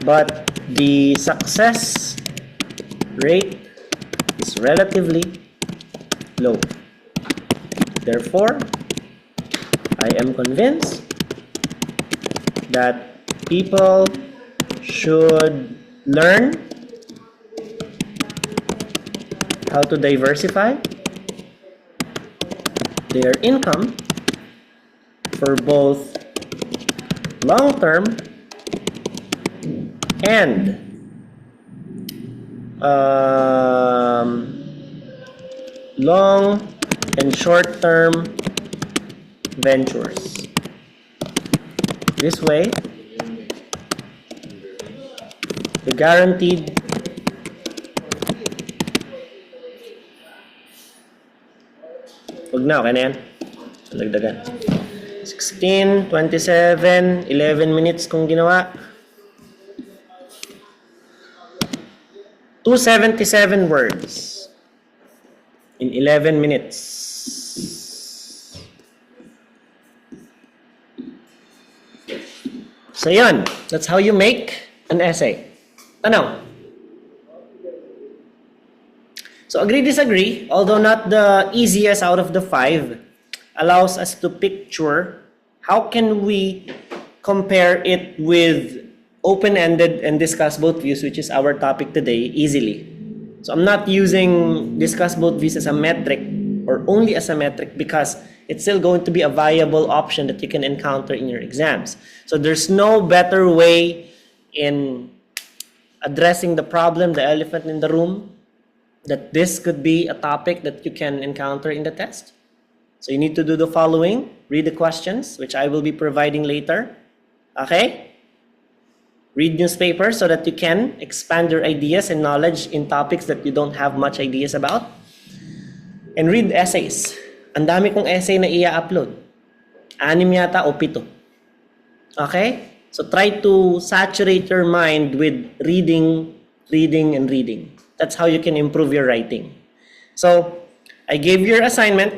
But the success rate is relatively low. Therefore, I am convinced that people should learn how to diversify their income for both long-term and long and short-term ventures. This way, the guaranteed wag na, okay na yan. Lagdagan. 16, 27, 11 minutes kung ginawa. 277 words in 11 minutes. So yun, that's how you make an essay. Tanong. So agree-disagree, although not the easiest out of the 5, allows us to picture how can we compare it with open-ended and discuss both views, which is our topic today, easily. So I'm not using discuss both views as a metric or only as a metric because it's still going to be a viable option that you can encounter in your exams. So there's no better way in addressing the problem, the elephant in the room, that this could be a topic that you can encounter in the test. So you need to do the following. Read the questions, which I will be providing later. Okay? Read newspapers so that you can expand your ideas and knowledge in topics that you don't have much ideas about. And read essays. Ang dami kong essay na i-upload. 6 yata o 7. Okay? So try to saturate your mind with reading, and reading. That's how you can improve your writing. So, I gave you your assignment.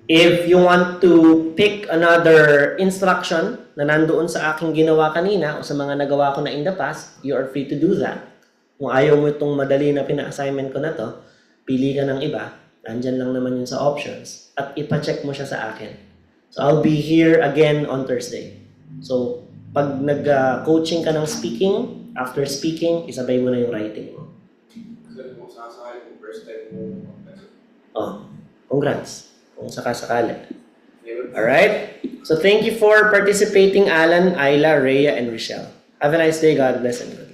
If you want to pick another instruction na nandoon sa aking ginawa kanina o sa mga nagawa ko na in the past, you are free to do that. Kung ayaw mo itong madali na pina-assignment ko na to, pili ka ng iba. Nandyan lang naman yun sa options. At ipacheck mo siya sa akin. So, I'll be here again on Thursday. So, pag nag-coaching ka ng speaking, after speaking, isabay mo na yung writing mo. Kasi kung sasakali kung first time mo Oh, congrats. Kung sakasakali. Alright? So, thank you for participating, Alan, Ayla, Rhea, and Rochelle. Have a nice day. God bless and good.